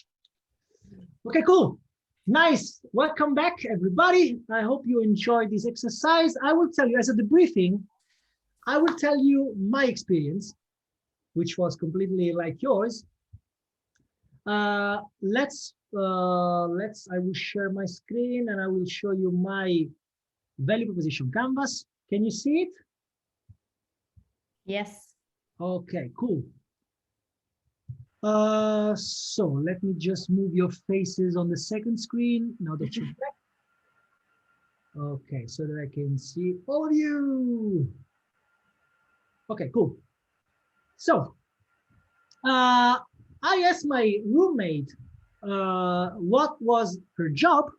Okay, cool. Nice. Welcome back, everybody. I hope you enjoyed this exercise. I will tell you, as a debriefing, I will tell you my experience, which was completely like yours. I will share my screen and I will show you my value proposition canvas. Can you see it? Yes. Okay, cool. So let me just move your faces on the second screen now that you're back. Okay, so that I can see all of you. Okay, cool. So I asked my roommate what was her job,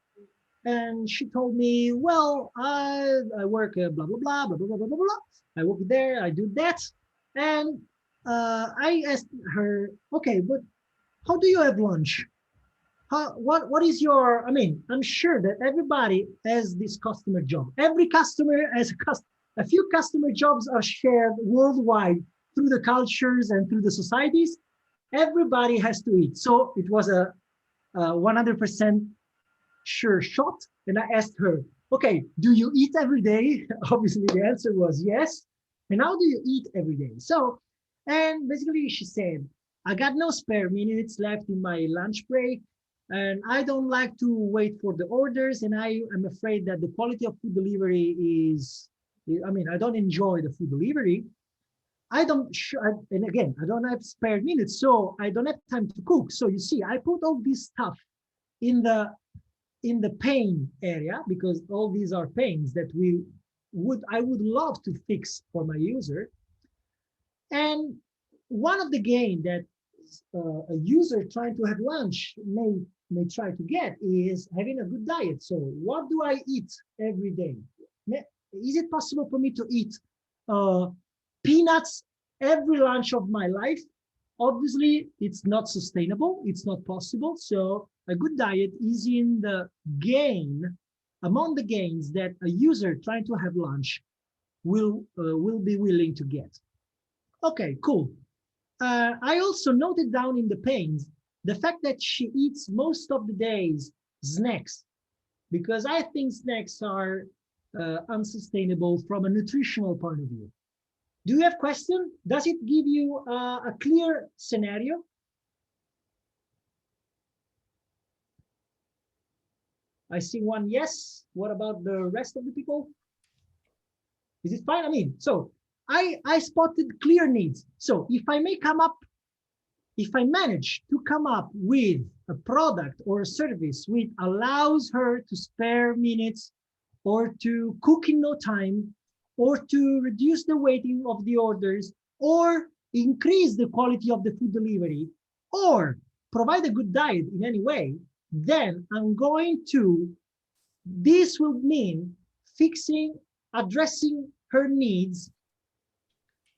and she told me, well, I work blah, blah, blah, blah, blah, blah, blah, blah, blah. I work there, I do that. And I asked her, okay, but how do you have lunch? What is your, I mean, I'm sure that everybody has this customer job. Every customer has a few customer jobs are shared worldwide through the cultures and through the societies. Everybody has to eat. So it was a 100% sure shot. And I asked her, okay, do you eat every day? Obviously the answer was yes. And how do you eat every day? So, and basically she said, I got no spare minutes left in my lunch break. And I don't like to wait for the orders. And I am afraid that the quality of food delivery is, I mean, I don't enjoy the food delivery. And again, I don't have spare minutes, so I don't have time to cook. So you see, I put all this stuff in the pain area, because all these are pains that I would love to fix for my user. And one of the gain that a user trying to have lunch may try to get is having a good diet. So what do I eat every day? Is it possible for me to eat peanuts every lunch of my life? Obviously, it's not sustainable. It's not possible. So a good diet is in the gain, among the gains that a user trying to have lunch will be willing to get. Okay, cool. I also noted down in the pains the fact that she eats most of the days snacks, because I think snacks are unsustainable from a nutritional point of view. Do you have questions? Does it give you a clear scenario? I see one yes. What about the rest of the people? Is it fine? I mean, so I spotted clear needs. So if I manage to come up with a product or a service which allows her to spare minutes or to cook in no time, or to reduce the waiting of the orders, or increase the quality of the food delivery, or provide a good diet in any way, then this will mean addressing her needs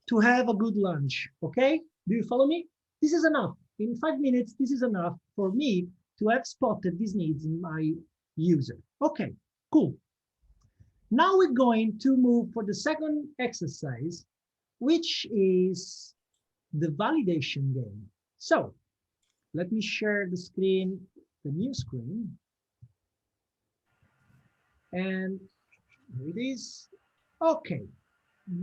to have a good lunch, okay? Do you follow me? This is enough. In 5 minutes, this is enough for me to have spotted these needs in my user. Okay, cool. Now we're going to move for the second exercise, which is the validation game. So let me share the screen, the new screen. And here it is. Okay,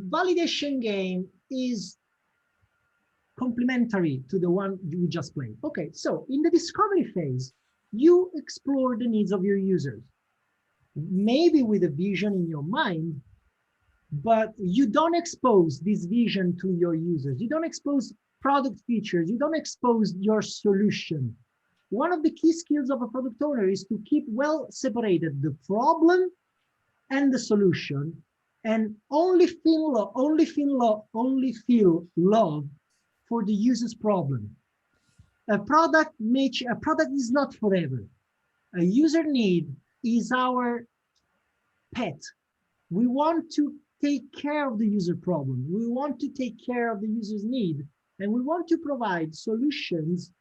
validation game is complementary to the one you just played. Okay, so in the discovery phase, you explore the needs of your users, maybe with a vision in your mind, but you don't expose this vision to your users. You don't expose product features. You don't expose your solution. One of the key skills of a product owner is to keep well separated the problem and the solution, and only feel love for the user's problem. A product is not forever. A user need is our pet. We want to take care of the user problem. We want to take care of the user's need, and we want to provide solutions,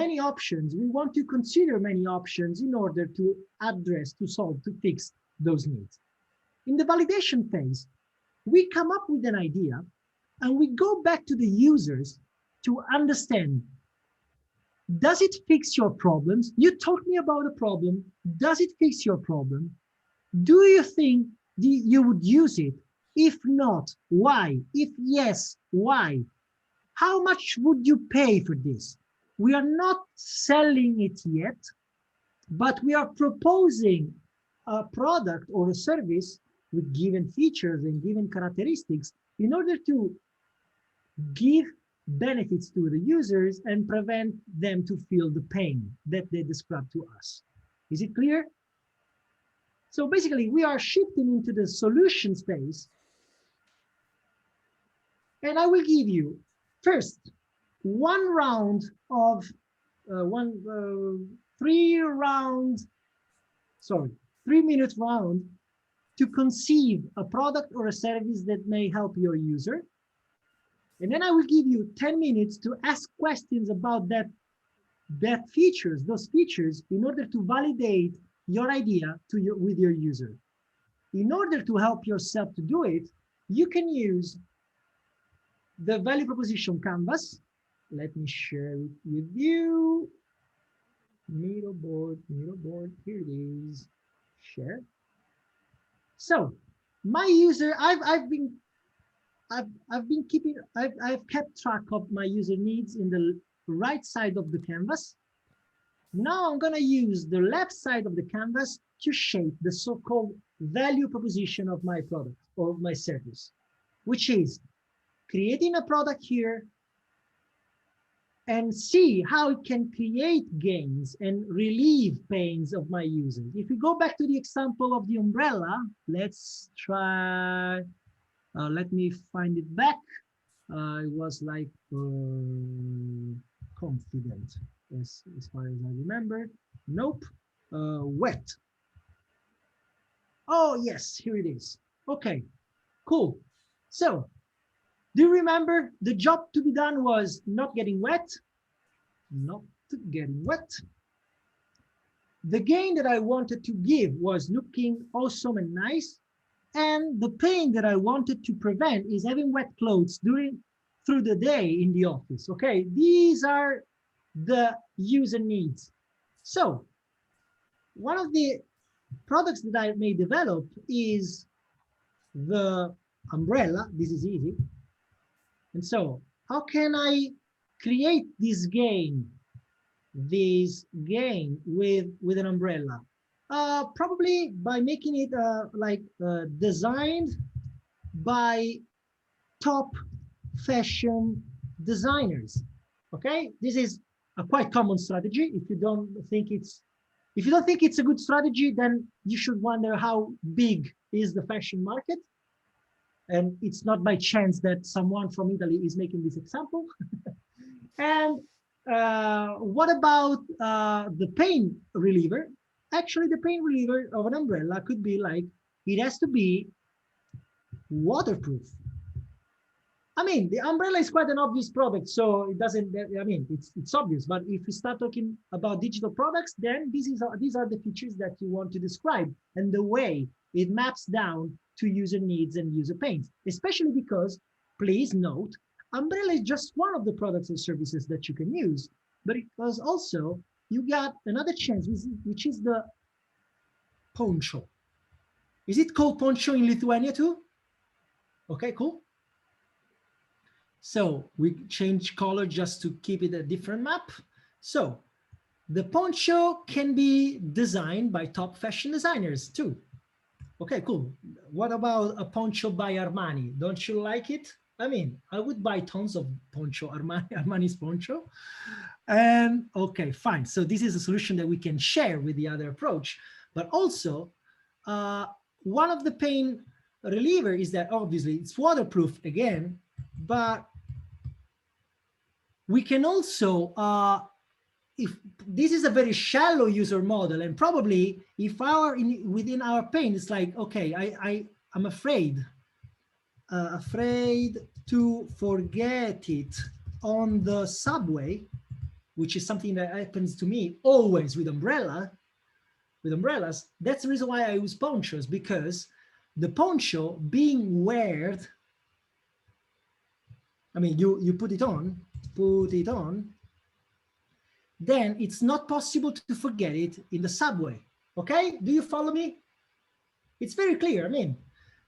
many options. We want to consider many options in order to address, to solve, to fix those needs. In the validation phase, we come up with an idea and we go back to the users to understand, does it fix your problems? You told me about a problem. Does it fix your problem? Do you think you would use it? If not, why? If yes, why? How much would you pay for this? We are not selling it yet, but we are proposing a product or a service with given features and given characteristics in order to give benefits to the users and prevent them to feel the pain that they describe to us. Is it clear? So basically, we are shifting into the solution space. And I will give you first 1 round of 3-minute round to conceive a product or a service that may help your user. And then I will give you 10 minutes to ask questions about those features in order to validate your idea with your user. In order to help yourself to do it, you can use the value proposition canvas. Let me share it with you. Miro board, here it is. Share. So my user, I've kept track of my user needs in the right side of the canvas. Now I'm gonna use the left side of the canvas to shape the so-called value proposition of my product or my service, which is creating a product here and see how it can create gains and relieve pains of my users. If we go back to the example of the umbrella, let's try, let me find it back. It was like confident, as far as I remember. Nope, wet. Oh yes, here it is. Okay, cool. So, do you remember the job to be done was not getting wet? Not getting wet. The gain that I wanted to give was looking awesome and nice. And the pain that I wanted to prevent is having wet clothes through the day in the office. Okay, these are the user needs. So one of the products that I may develop is the umbrella. This is easy. And so how can I create this gain with an umbrella? Probably by making it designed by top fashion designers. Okay, this is a quite common strategy. If you don't think it's a good strategy, then you should wonder how big is the fashion market. And it's not by chance that someone from Italy is making this example. And what about the pain reliever? Actually, the pain reliever of an umbrella could be like, it has to be waterproof. I mean, the umbrella is quite an obvious product, so it doesn't, I mean, it's obvious, but if you start talking about digital products, then these are the features that you want to describe and the way it maps down to user needs and user pains, especially because, please note, umbrella is just one of the products and services that you can use, but because also you got another chance, which is the poncho. Is it called poncho in Lithuania too? Okay, cool. So we change color just to keep it a different map. So the poncho can be designed by top fashion designers too. Okay, cool. What about a poncho by Armani? Don't you like it? I mean, I would buy tons of poncho, Armani's poncho. And okay, fine. So this is a solution that we can share with the other approach. But also, one of the pain reliever is that obviously it's waterproof again, but we can also, if this is a very shallow user model, and probably if within our pain, it's like, okay, I'm afraid to forget it on the subway, which is something that happens to me always with umbrellas. That's the reason why I use ponchos, because the poncho being weared, I mean, you put it on, then it's not possible to forget it in the subway. Okay, do you follow me? It's very clear, I mean.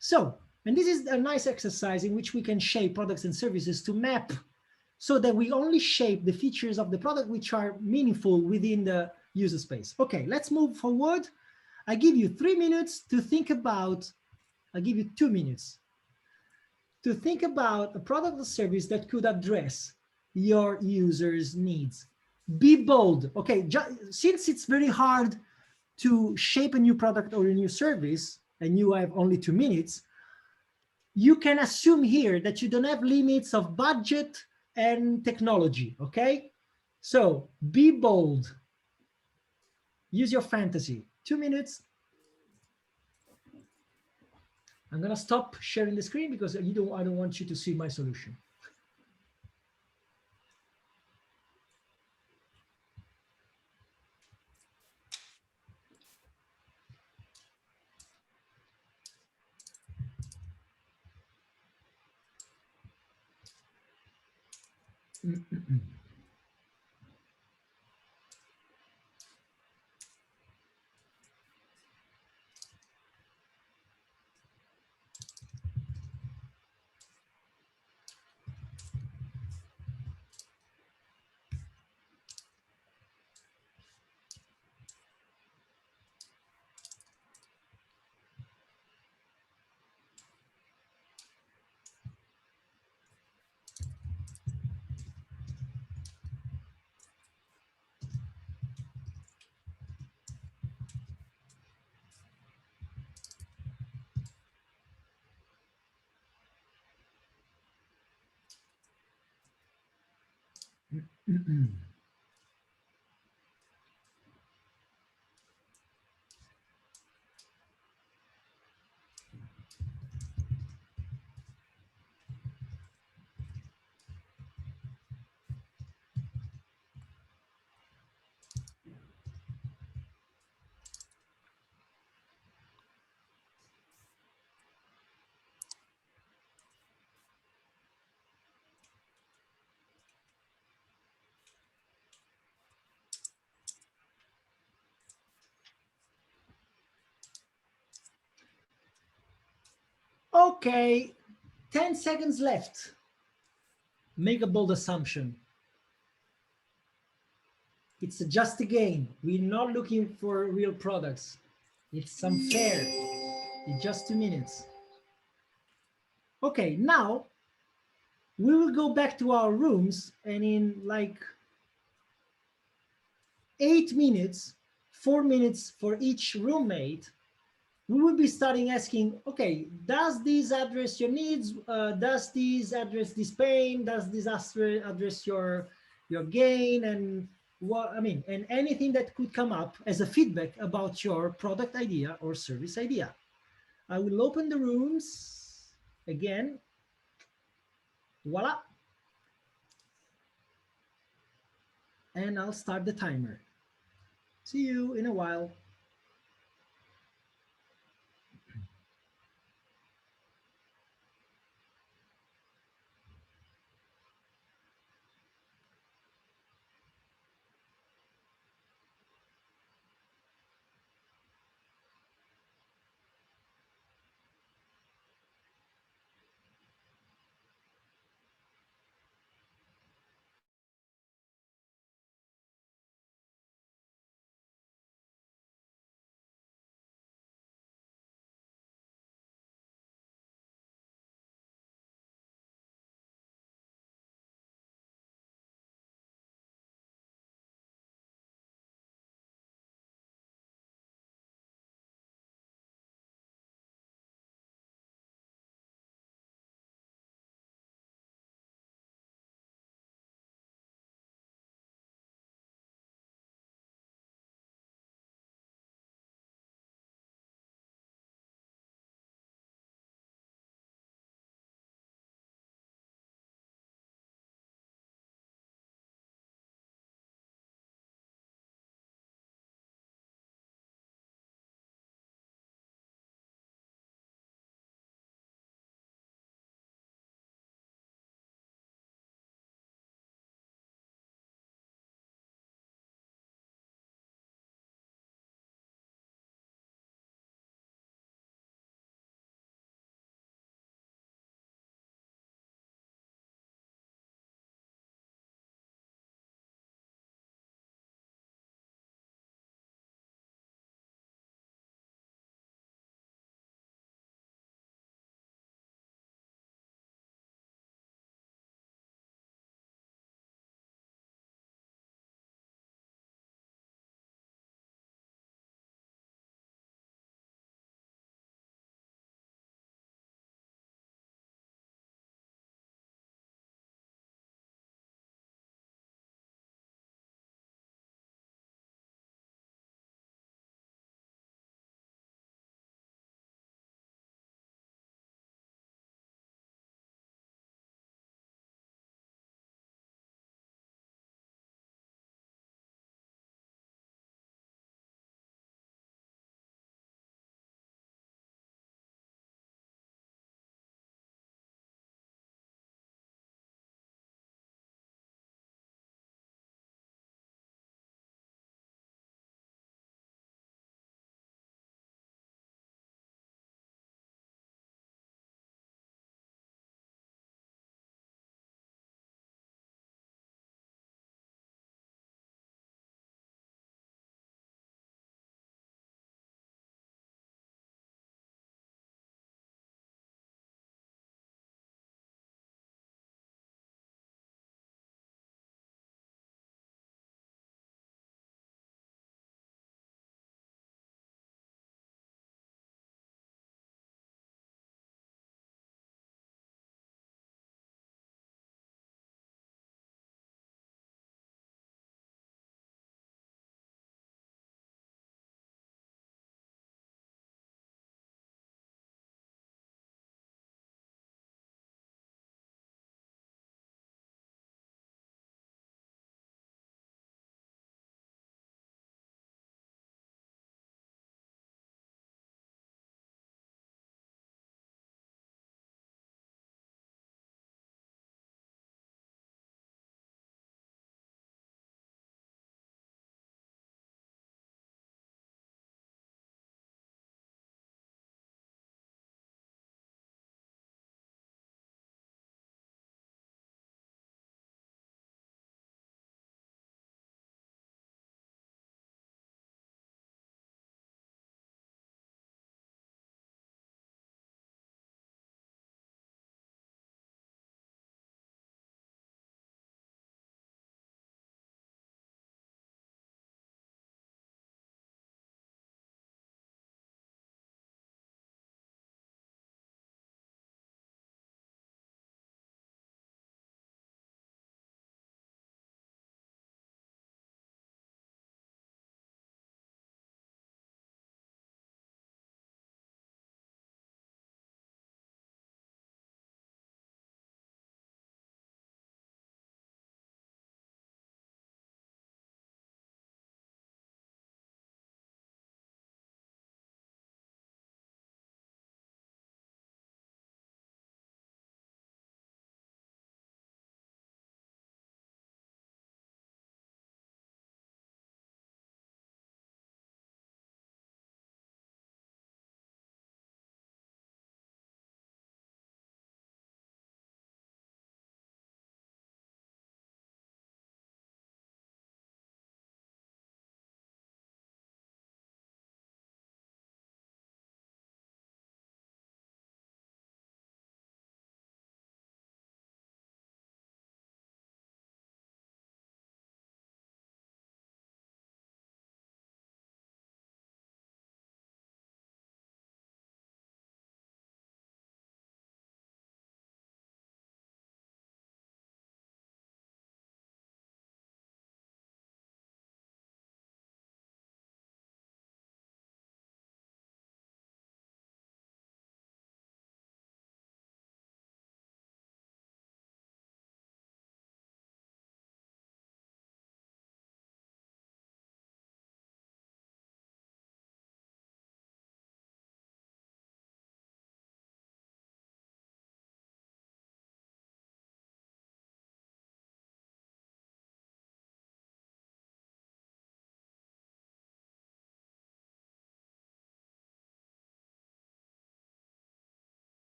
So, and this is a nice exercise in which we can shape products and services to map so that we only shape the features of the product which are meaningful within the user space. Okay, let's move forward. I give you 3 minutes to think about, I'll give you 2 minutes to think about a product or service that could address your users' needs. Be bold. Okay, since it's very hard to shape a new product or a new service, and you have only 2 minutes, you can assume here that you don't have limits of budget and technology, okay? So be bold. Use your fantasy. 2 minutes. I'm gonna stop sharing the screen because I don't want you to see my solution. Okay, 10 seconds left. Make a bold assumption. It's just a game. We're not looking for real products. It's some fair. It's just 2 minutes. Okay, now we will go back to our rooms, and in like 8 minutes, 4 minutes for each roommate, we will be starting asking, okay, does this address your needs? Does this address this pain? Does this address your gain? And what, I mean, and anything that could come up as a feedback about your product idea or service idea. I will open the rooms again. Voila. And I'll start the timer. See you in a while.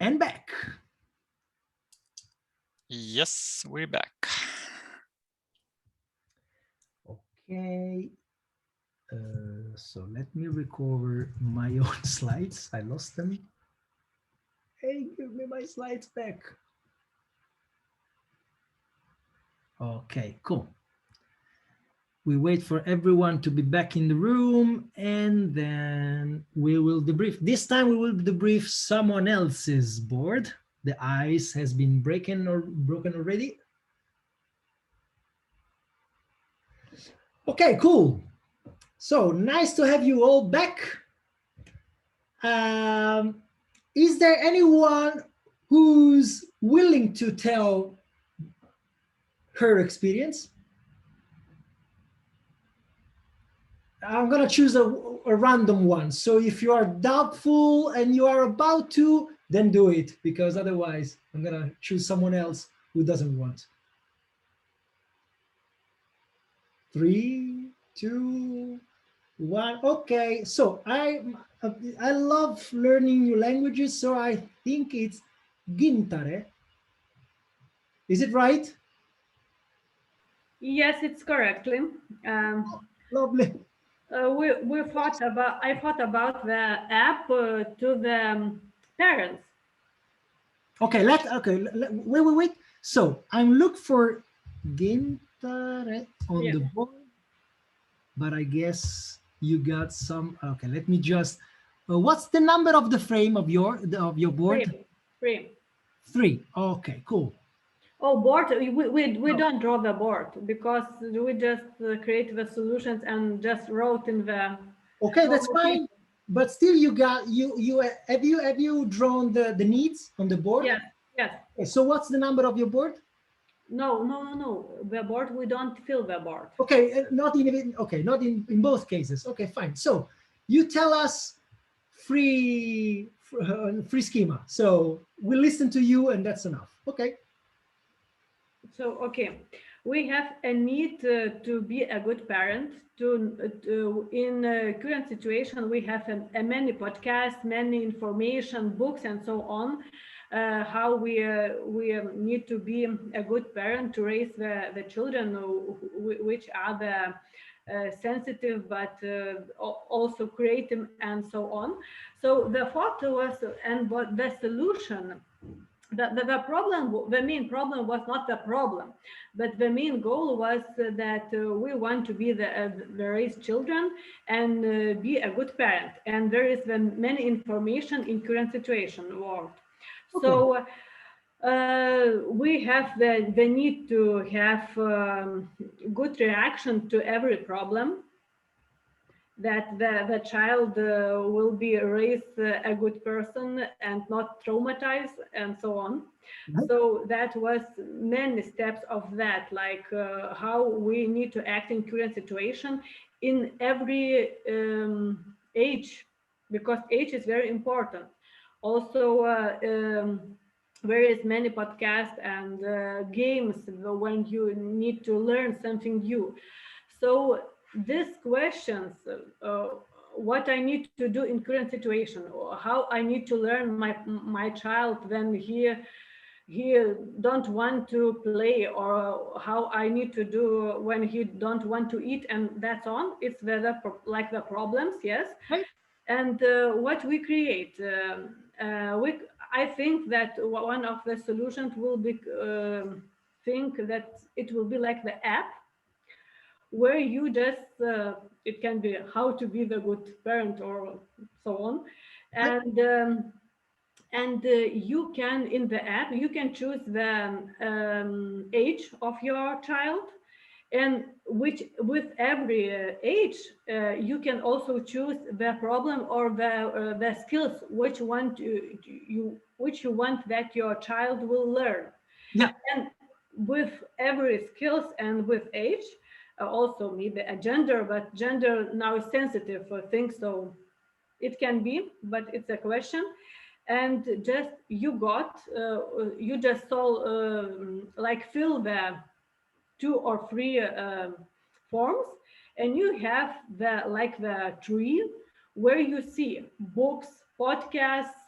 and back. Yes, we're back. Okay. So let me recover my own slides. I lost them. Hey, give me my slides back. Okay, cool. We wait for everyone to be back in the room and then we will debrief. This time we will debrief someone else's board. The ice has been broken already. Okay, cool. So nice to have you all back. Is there anyone who's willing to tell her experience? I'm gonna choose a random one. So if you are doubtful and you are about to, then do it, because otherwise I'm gonna choose someone else who doesn't want. 3, 2, 1. Okay, so I love learning new languages, so I think it's Gintare. Is it right? Yes, it's correctly. Lovely. I thought about the app to the parents. Okay, wait. So I'm looking for Gintare on the board, but I guess you got some. Okay, let me just. What's the number of the frame of your board? 3. 3. Okay, cool. Oh, board. We don't draw the board because we just create the solutions and just wrote in the. Okay, that's fine. But still, have you drawn the needs on the board? Yes. Yes. Okay, so what's the number of your board? No. The board, we don't fill the board. Okay, not in both cases. Okay, fine. So you tell us free schema. So we listen to you, and that's enough. Okay. So okay, we have a need to be a good parent. In current situation, we have many podcasts, many information, books, and so on. How we need to be a good parent to raise the children, which are the sensitive but also creative and so on. So the thought was, and what the solution. The main problem was not the problem, but the main goal was that we want to be the raise children and be a good parent. And there is many information in current situation world. Okay. So we have the need to have good reaction to every problem, that the child will be raised a good person and not traumatized and so on. Mm-hmm. So that was many steps of that, like how we need to act in current situation in every age, because age is very important. Also, there is many podcasts and games when you need to learn something new. So these questions, what I need to do in current situation, or how I need to learn my child when he don't want to play, or how I need to do when he don't want to eat, and that's on. It's like the problems, yes. Right. And what we create, I think that one of the solutions will be think that it will be like the app, where you just, it can be how to be the good parent or so on. And you can, in the app, you can choose the age of your child, and with every age, you can also choose the problem or the skills which you want that your child will learn. Yeah. And with every skills and with age, also maybe a gender, but gender now is sensitive for things, so it can be, but it's a question. And just you just saw like fill the 2 or 3 forms, and you have the tree where you see books, podcasts,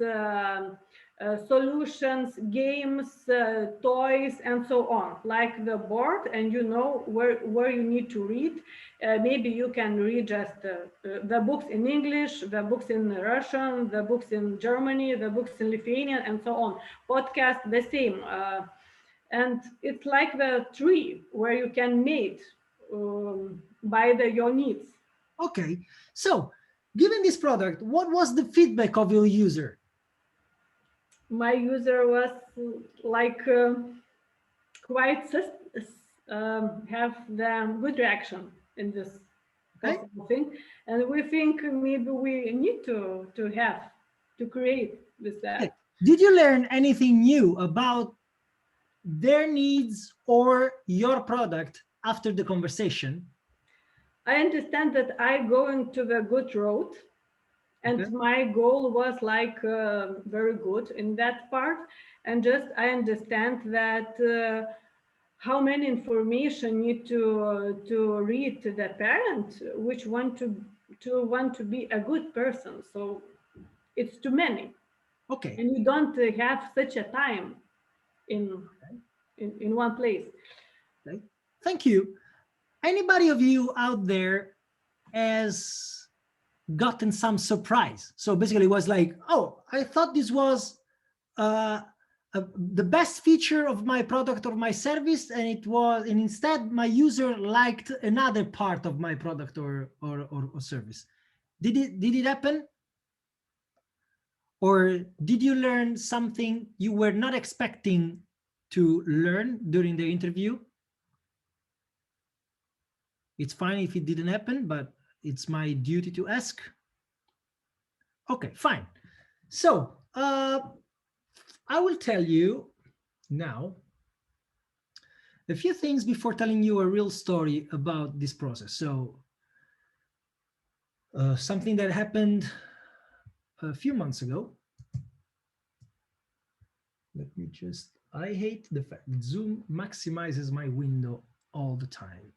solutions, games, toys, and so on, like the board, and you know where you need to read. Maybe you can read just the books in English, the books in Russian, the books in Germany, the books in Lithuanian, and so on. Podcast, the same. And it's like the tree where you can mate by your needs. Okay, so given this product, what was the feedback of your user? My user was like quite have the good reaction in this Okay. thing, and we think maybe we need to create this app. Okay. Did you learn anything new about their needs or your product after the conversation? I understand that I going to the good road, and Okay. my goal was like very good in that part. And just I understand that how many information need to read to the parent, which want to be a good person. So it's too many, Okay. and you don't have such a time in one place. Okay. Thank you. Anybody of you out there has gotten some surprise? So basically it was like, oh, I thought this was the best feature of my product or my service, and instead my user liked another part of my product or service. Did it happen? Or did you learn something you were not expecting to learn during the interview? It's fine if it didn't happen, but it's my duty to ask. Okay, fine. So I will tell you now a few things before telling you a real story about this process. So something that happened a few months ago. Let me just, I hate the fact that Zoom maximizes my window all the time.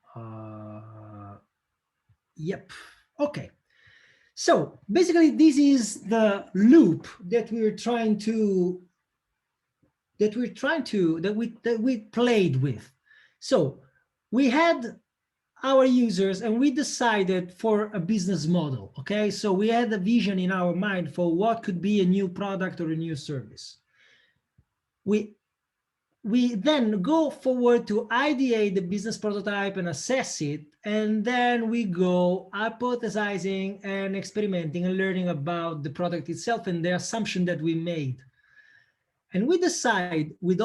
Yep. Okay. So basically, this is the loop that we played with. So we had our users and we decided for a business model. Okay. So we had a vision in our mind for what could be a new product or a new service. We then go forward to ideate the business prototype and assess it. And then we go hypothesizing and experimenting and learning about the product itself and the assumption that we made. And we decide with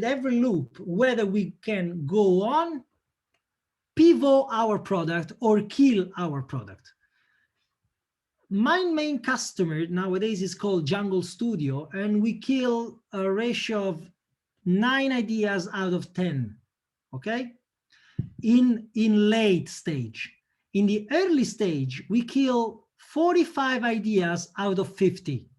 every loop, whether we can go on, pivot our product or kill our product. My main customer nowadays is called Jungle Studio, and we kill a ratio of 9 ideas out of 10, okay? In late stage. In the early stage, we kill 45 ideas out of 50.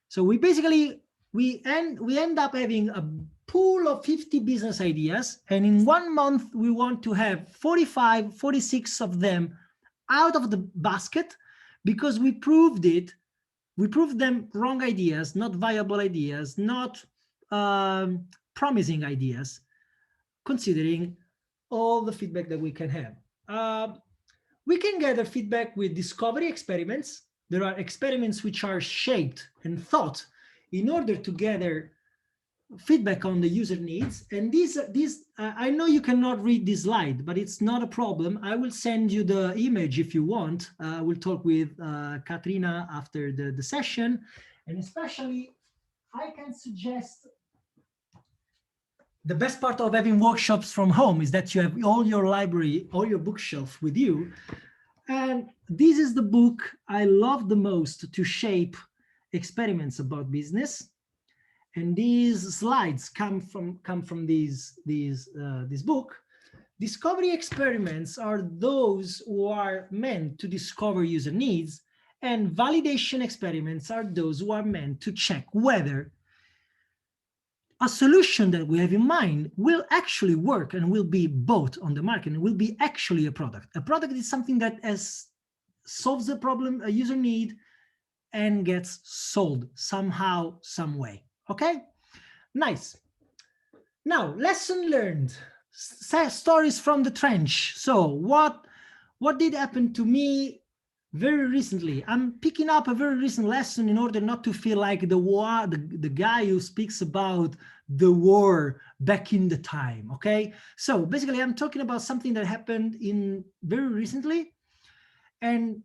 So we basically, we end up having a pool of 50 business ideas, and in 1 month, we want to have 45, 46 of them out of the basket, because we proved it. We proved them wrong ideas, not viable ideas, not promising ideas, considering all the feedback that we can have. We can gather feedback with discovery experiments. There are experiments which are shaped and thought in order to gather feedback on the user needs. And these I know you cannot read this slide, but it's not a problem. I will send you the image if you want. We'll talk with Katrina after the session. And especially, I can suggest the best part of having workshops from home is that you have all your library, all your bookshelf with you. And this is the book I love the most to shape experiments about business. And these slides come from this book. Discovery experiments are those who are meant to discover user needs, and validation experiments are those who are meant to check whether a solution that we have in mind will actually work and will be bought on the market and will be actually a product. A product is something that solves a problem, a user need, and gets sold somehow, some way. Okay, nice. Now, lesson learned, stories from the trench. So what did happen to me very recently? I'm picking up a very recent lesson in order not to feel like the guy who speaks about the war back in the time. Okay, so basically I'm talking about something that happened in very recently. And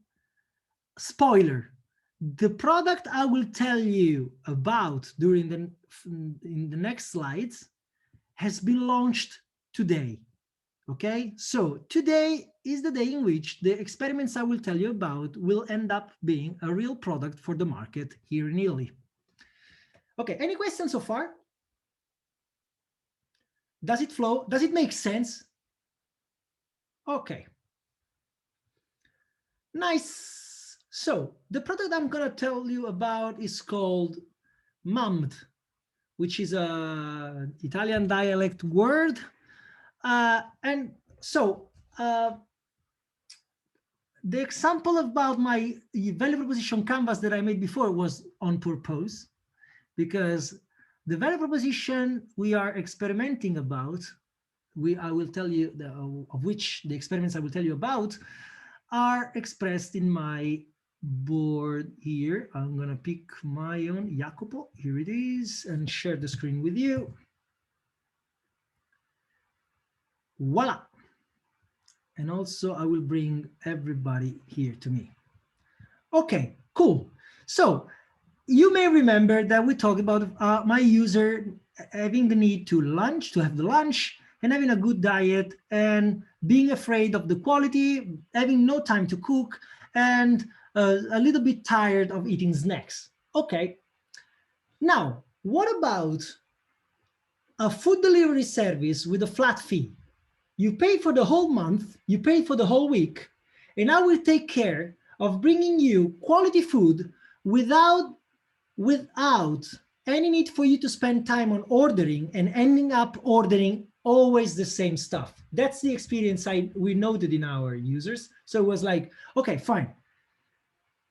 spoiler, the product I will tell you about in the next slides has been launched today. Okay, so today is the day in which the experiments I will tell you about will end up being a real product for the market here in Italy. Okay, any questions so far? Does it flow? Does it make sense? Okay. Nice. So the product I'm going to tell you about is called MAMD, which is a Italian dialect word. And so the example about my value proposition canvas that I made before was on purpose, because the value proposition we are experimenting about, I will tell you of which the experiments I will tell you about are expressed in my board here. I'm going to pick my own Jacopo. Here it is, and share the screen with you. Voila. And also I will bring everybody here to me. Okay, cool. So you may remember that we talked about my user having the need to have the lunch and having a good diet and being afraid of the quality, having no time to cook, and a little bit tired of eating snacks. Okay. Now, what about a food delivery service with a flat fee? You pay for the whole month, you pay for the whole week, and I will take care of bringing you quality food without any need for you to spend time on ordering and ending up ordering always the same stuff. That's the experience we noted in our users. So it was like, okay, fine.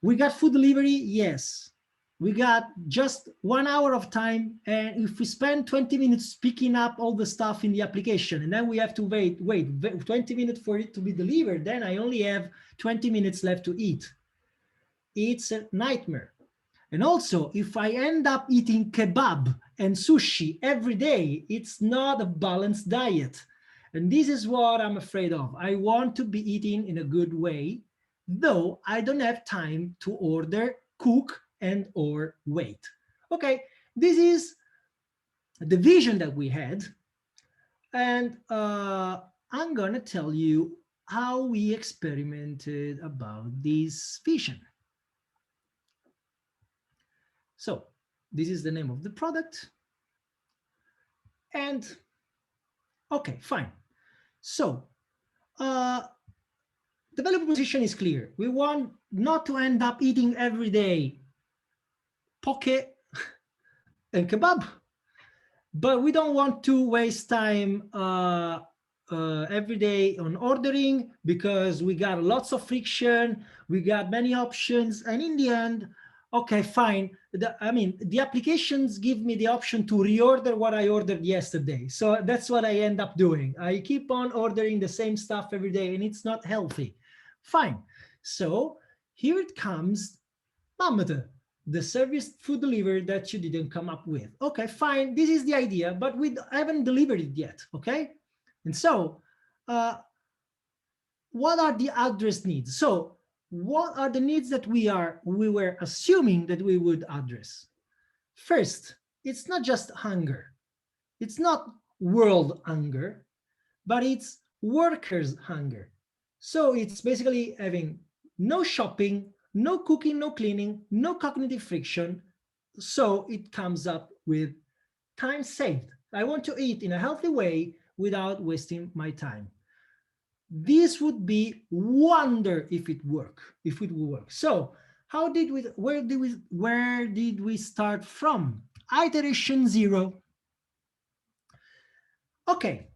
We got food delivery, yes. We got just 1 hour of time, and if we spend 20 minutes picking up all the stuff in the application, and then we have to wait 20 minutes for it to be delivered, then I only have 20 minutes left to eat. It's a nightmare. And also, if I end up eating kebab and sushi every day, it's not a balanced diet. And this is what I'm afraid of. I want to be eating in a good way, though I don't have time to order, cook, and or wait. Okay, this is the vision that we had. And I'm gonna tell you how we experimented about this vision. So this is the name of the product. And okay, fine. So the value proposition is clear. We want not to end up eating every day poke and kebab, but we don't want to waste time every day on ordering, because we got lots of friction, we got many options, and in the end, okay, fine. The applications give me the option to reorder what I ordered yesterday. So that's what I end up doing. I keep on ordering the same stuff every day, and it's not healthy. Fine. So here it comes, MAMD, the service food delivery that you didn't come up with. Okay, fine. This is the idea, but we haven't delivered it yet. Okay. And so what are the address needs? So what are the needs that we were assuming that we would address? First, it's not just hunger. It's not world hunger, but it's workers' hunger. So it's basically having no shopping, no cooking, no cleaning, no cognitive friction. So it comes up with time saved. I want to eat in a healthy way without wasting my time. This would be wonder if it would work. So where did we start from? Iteration 0. Okay.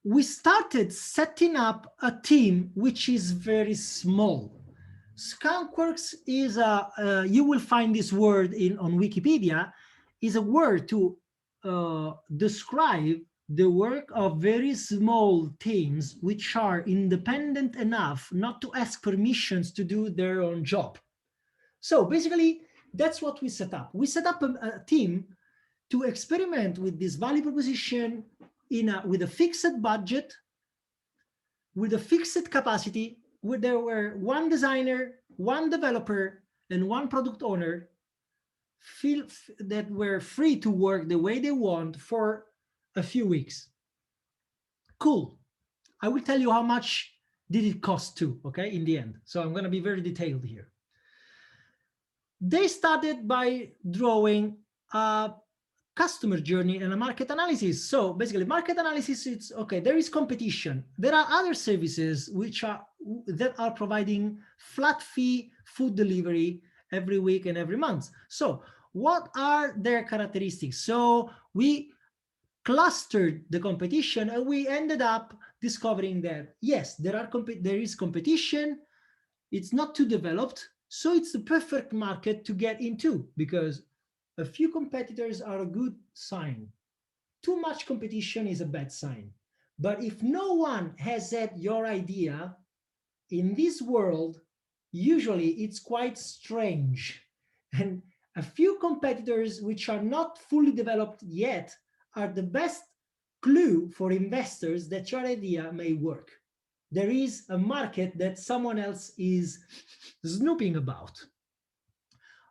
We started setting up a team which is very small. skunkworks is you will find this word on Wikipedia, is a word to describe the work of very small teams which are independent enough not to ask permissions to do their own job. So basically, that's what we set up. We set up a team to experiment with this value proposition with a fixed budget, with a fixed capacity, where there were one designer, one developer, and one product owner that were free to work the way they want for a few weeks. Cool. I will tell you how much did it cost too, okay, in the end. So I'm going to be very detailed here. They started by drawing a customer journey and a market analysis. So basically market analysis, it's okay, there is competition. There are other services that are providing flat fee food delivery every week and every month. So what are their characteristics? So we clustered the competition and we ended up discovering that yes, there is competition. It's not too developed. So it's the perfect market to get into, because a few competitors are a good sign. Too much competition is a bad sign. But if no one has had your idea in this world, usually it's quite strange. And a few competitors which are not fully developed yet are the best clue for investors that your idea may work. There is a market that someone else is snooping about.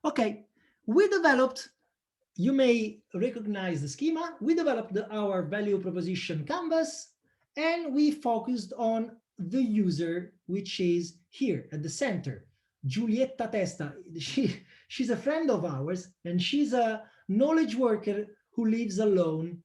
Okay, we developed, you may recognize the schema, we developed our value proposition canvas, and we focused on the user, which is here at the center, Giulietta Testa. She's a friend of ours, and she's a knowledge worker who lives alone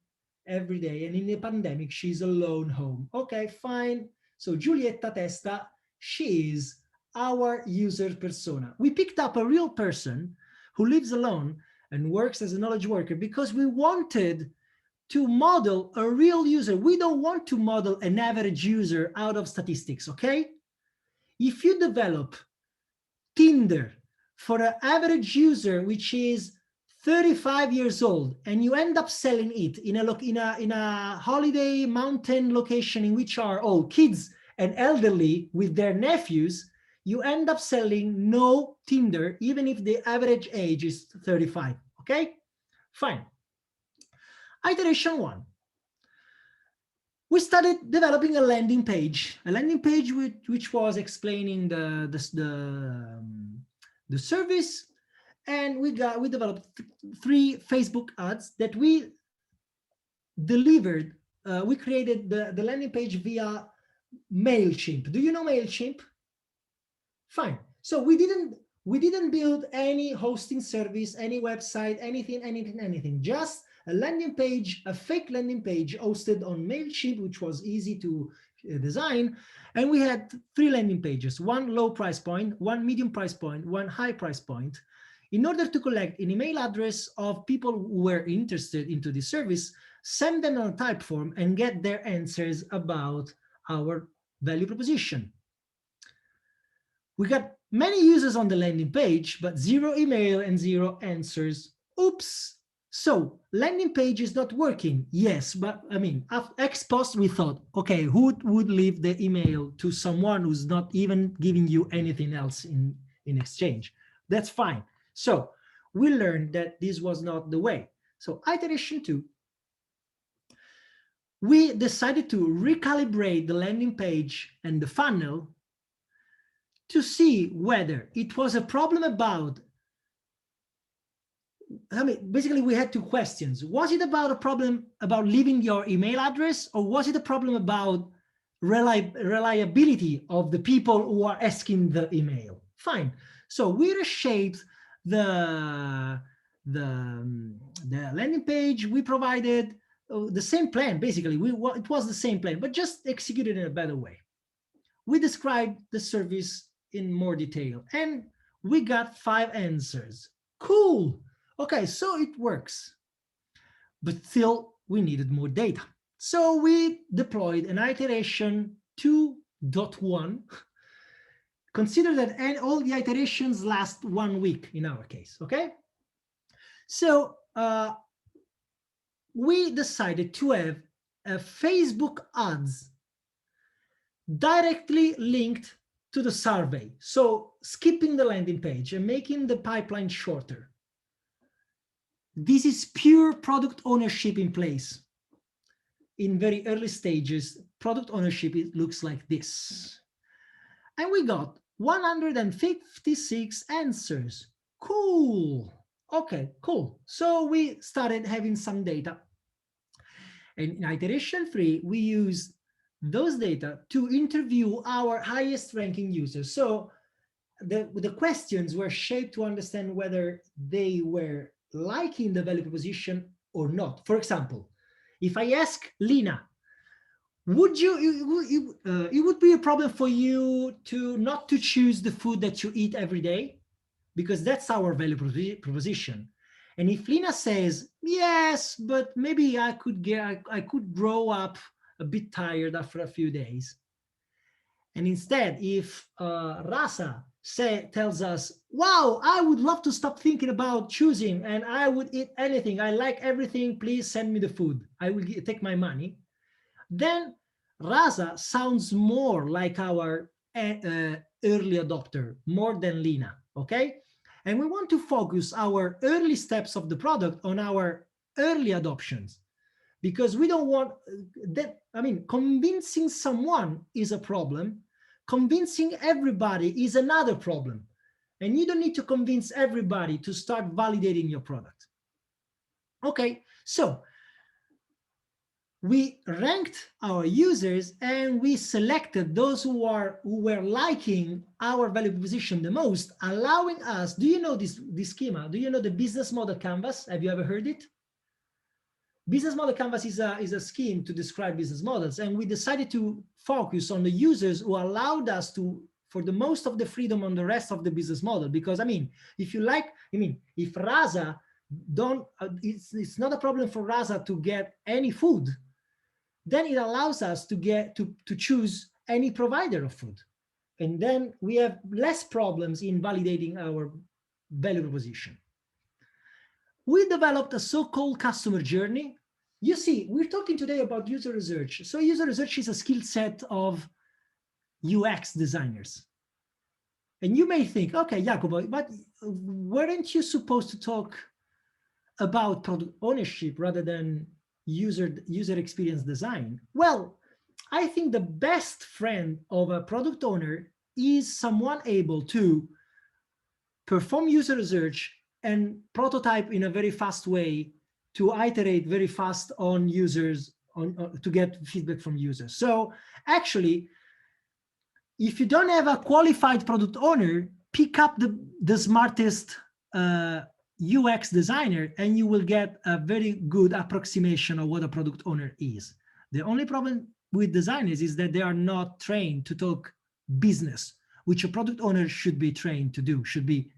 every day, and in the pandemic, she's alone home. Okay, fine. So Giulietta Testa, she is our user persona. We picked up a real person who lives alone and works as a knowledge worker because we wanted to model a real user. We don't want to model an average user out of statistics, okay? If you develop Tinder for an average user, which is 35 years old, and you end up selling it in a holiday mountain location in which are all kids and elderly with their nephews, you end up selling no Tinder, even if the average age is 35, okay? Fine. Iteration 1. We started developing a landing page which was explaining the service, and we developed 3 Facebook ads that we delivered. We created the landing page via MailChimp. Do you know MailChimp? Fine. So we didn't build any hosting service, any website, anything. Just a landing page, a fake landing page hosted on MailChimp, which was easy to design. And we had 3 landing pages, 1 low price point, 1 medium price point, 1 high price point, in order to collect an email address of people who were interested into the service, send them on a type form, and get their answers about our value proposition. We got many users on the landing page, but 0 email and 0 answers. Oops. So landing page is not working. Yes, but I mean, ex post, we thought, okay, who would leave the email to someone who's not even giving you anything else in exchange? That's fine. So we learned that this was not the way. So iteration 2, we decided to recalibrate the landing page and the funnel to see whether it was a problem about, basically we had 2 questions. Was it about a problem about leaving your email address, or was it a problem about reliability of the people who are asking the email? Fine. So we reshaped the landing page. We provided the same plan, basically. It was the same plan, but just executed in a better way. We described the service in more detail, and we got 5 answers. Cool. Okay, so it works, but still we needed more data. So we deployed an iteration 2.1 consider that all the iterations last 1 week in our case, okay? So we decided to have a Facebook ads directly linked to the survey. So skipping the landing page and making the pipeline shorter. This is pure product ownership in place. In very early stages, product ownership, it looks like this. And we got 156 answers. Cool. Okay, cool. So we started having some data. And in iteration 3, we used those data to interview our highest ranking users. So the questions were shaped to understand whether they were liking the value proposition or not. For example, if I ask Lina, it would be a problem for you to not to choose the food that you eat every day? Because that's our value proposition. And if Lina says, yes, but maybe I could grow up a bit tired after a few days. And instead, if Rasa tells us, wow, I would love to stop thinking about choosing and I would eat anything. I like everything. Please send me the food. I will take my money. Then Rasa sounds more like our early adopter, more than Lina, okay? And we want to focus our early steps of the product on our early adoptions, because we don't want that. I mean, convincing someone is a problem. Convincing everybody is another problem. And you don't need to convince everybody to start validating your product. Okay, so we ranked our users and we selected those who were liking our value proposition the most, allowing us. Do you know this schema? Do you know the business model canvas? Have you ever heard it? Business model canvas is a scheme to describe business models, and we decided to focus on the users who allowed us to, for the most of the freedom on the rest of the business model. Because I mean, if Rasa it's not a problem for Rasa to get any food, then it allows us to choose any provider of food. And then we have less problems in validating our value proposition. We developed a so-called customer journey. You see, we're talking today about user research. So user research is a skill set of UX designers. And you may think, okay, Jacopo, but weren't you supposed to talk about product ownership rather than user experience design? Well, I think the best friend of a product owner is someone able to perform user research and prototype in a very fast way, to iterate very fast on users, to get feedback from users. So actually, if you don't have a qualified product owner, pick up the smartest UX designer and you will get a very good approximation of what a product owner is. The only problem with designers is that they are not trained to talk business, which a product owner should be trained to do, should be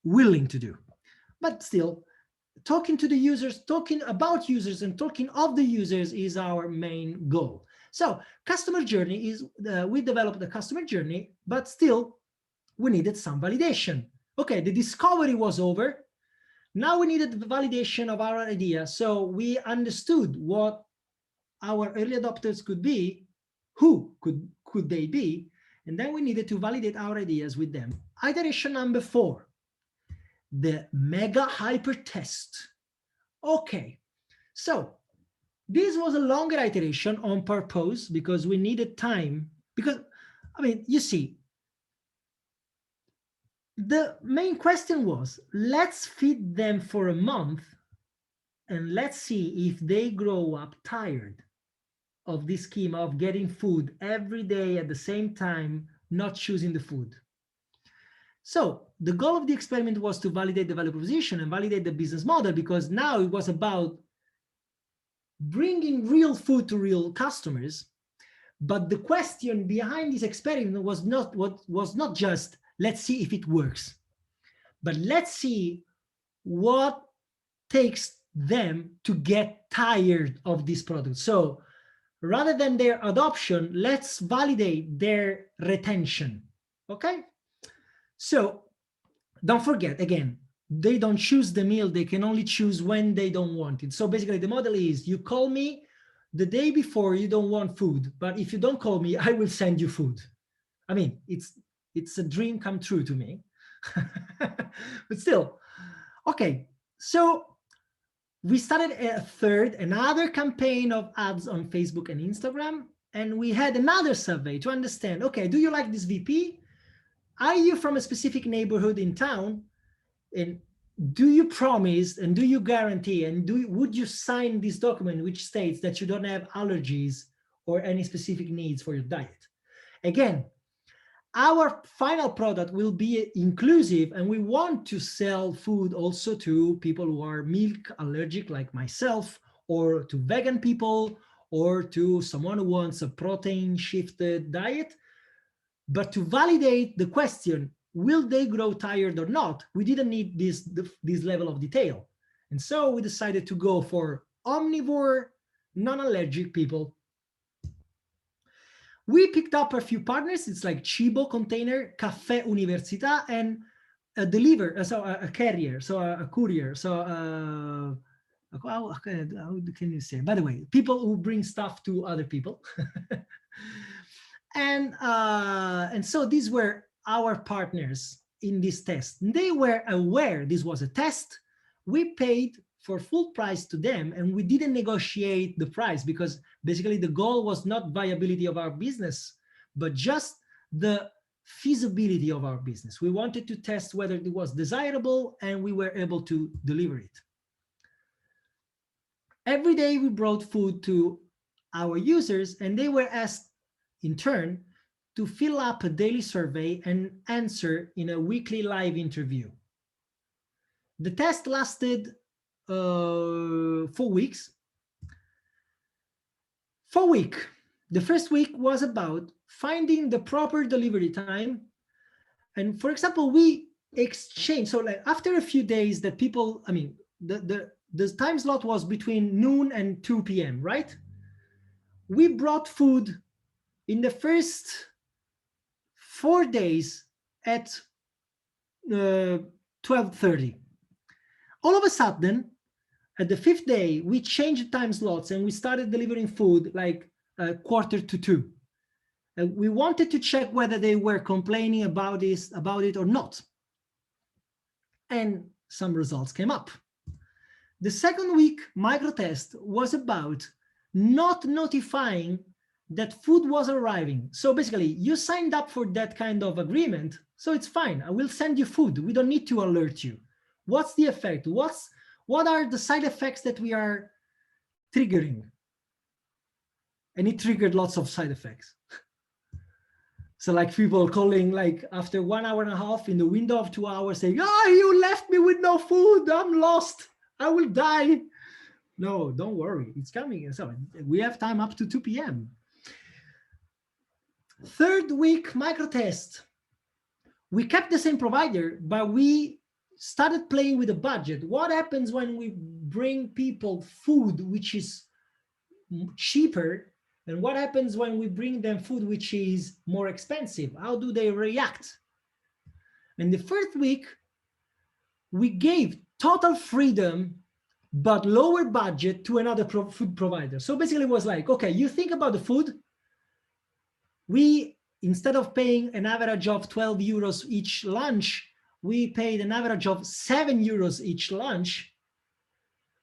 willing to do. But still, talking to the users, talking about users and talking of the users is our main goal. So customer journey is, we developed the customer journey, but still we needed some validation. Okay, the discovery was over. Now we needed the validation of our idea. So we understood what our early adopters could be, who could they be, and then we needed to validate our ideas with them. Iteration number 4, the mega hyper test. Okay, so this was a longer iteration on purpose because we needed time. Because, I mean, you see, the main question was, let's feed them for a month and let's see if they grow up tired of this scheme of getting food every day at the same time, not choosing the food. So the goal of the experiment was to validate the value proposition and validate the business model, because now it was about bringing real food to real customers. But the question behind this experiment was not just, let's see if it works, but let's see what takes them to get tired of this product. So rather than their adoption, let's validate their retention. Okay, so don't forget, again, they don't choose the meal, they can only choose when they don't want it. So basically the model is you call me the day before you don't want food, but if you don't call me, I will send you food. I mean, it's a dream come true to me. But still, okay, so we started another campaign of ads on Facebook and Instagram, and we had another survey to understand, okay, do you like this VP? Are you from a specific neighborhood in town? And do you promise and do you guarantee and would you sign this document which states that you don't have allergies or any specific needs for your diet? Again, our final product will be inclusive, and we want to sell food also to people who are milk allergic like myself, or to vegan people, or to someone who wants a protein shifted diet. But to validate the question, will they grow tired or not, we didn't need this level of detail. And so we decided to go for omnivore, non-allergic people. We picked up a few partners. It's like Cibo Container, Caffè Università, and a carrier, so a courier. So how can you say? By the way, people who bring stuff to other people. And so these were our partners in this test. They were aware this was a test. We paid for full price to them, and we didn't negotiate the price because basically the goal was not viability of our business, but just the feasibility of our business. We wanted to test whether it was desirable, and we were able to deliver it. Every day we brought food to our users, and they were asked in turn to fill up a daily survey and answer in a weekly live interview. The test lasted 4 weeks. The first week was about finding the proper delivery time. And for example, we exchanged, so like after a few days that people, I mean, the time slot was between noon and 2 p.m., right? We brought food in the first 4 days at 12:30. All of a sudden, at the 5th day, we changed time slots and we started delivering food like 1:45. We wanted to check whether they were complaining about it or not. And some results came up. The second week micro test was about not notifying that food was arriving. So basically, you signed up for that kind of agreement, so it's fine. I will send you food. We don't need to alert you. What's the effect? What are the side effects that we are triggering? And it triggered lots of side effects. So like people calling like after 1 hour and a half in the window of 2 hours saying, "Oh, you left me with no food. I'm lost. I will die." No, don't worry. It's coming. So we have time up to 2 p.m. Third week micro test. We kept the same provider, but we started playing with the budget. What happens when we bring people food which is cheaper? And what happens when we bring them food which is more expensive? How do they react? In the first week, we gave total freedom, but lower budget to another food provider. So basically it was like, okay, you think about the food. We, instead of paying an average of 12 euros each lunch, we paid an average of 7 euros each lunch.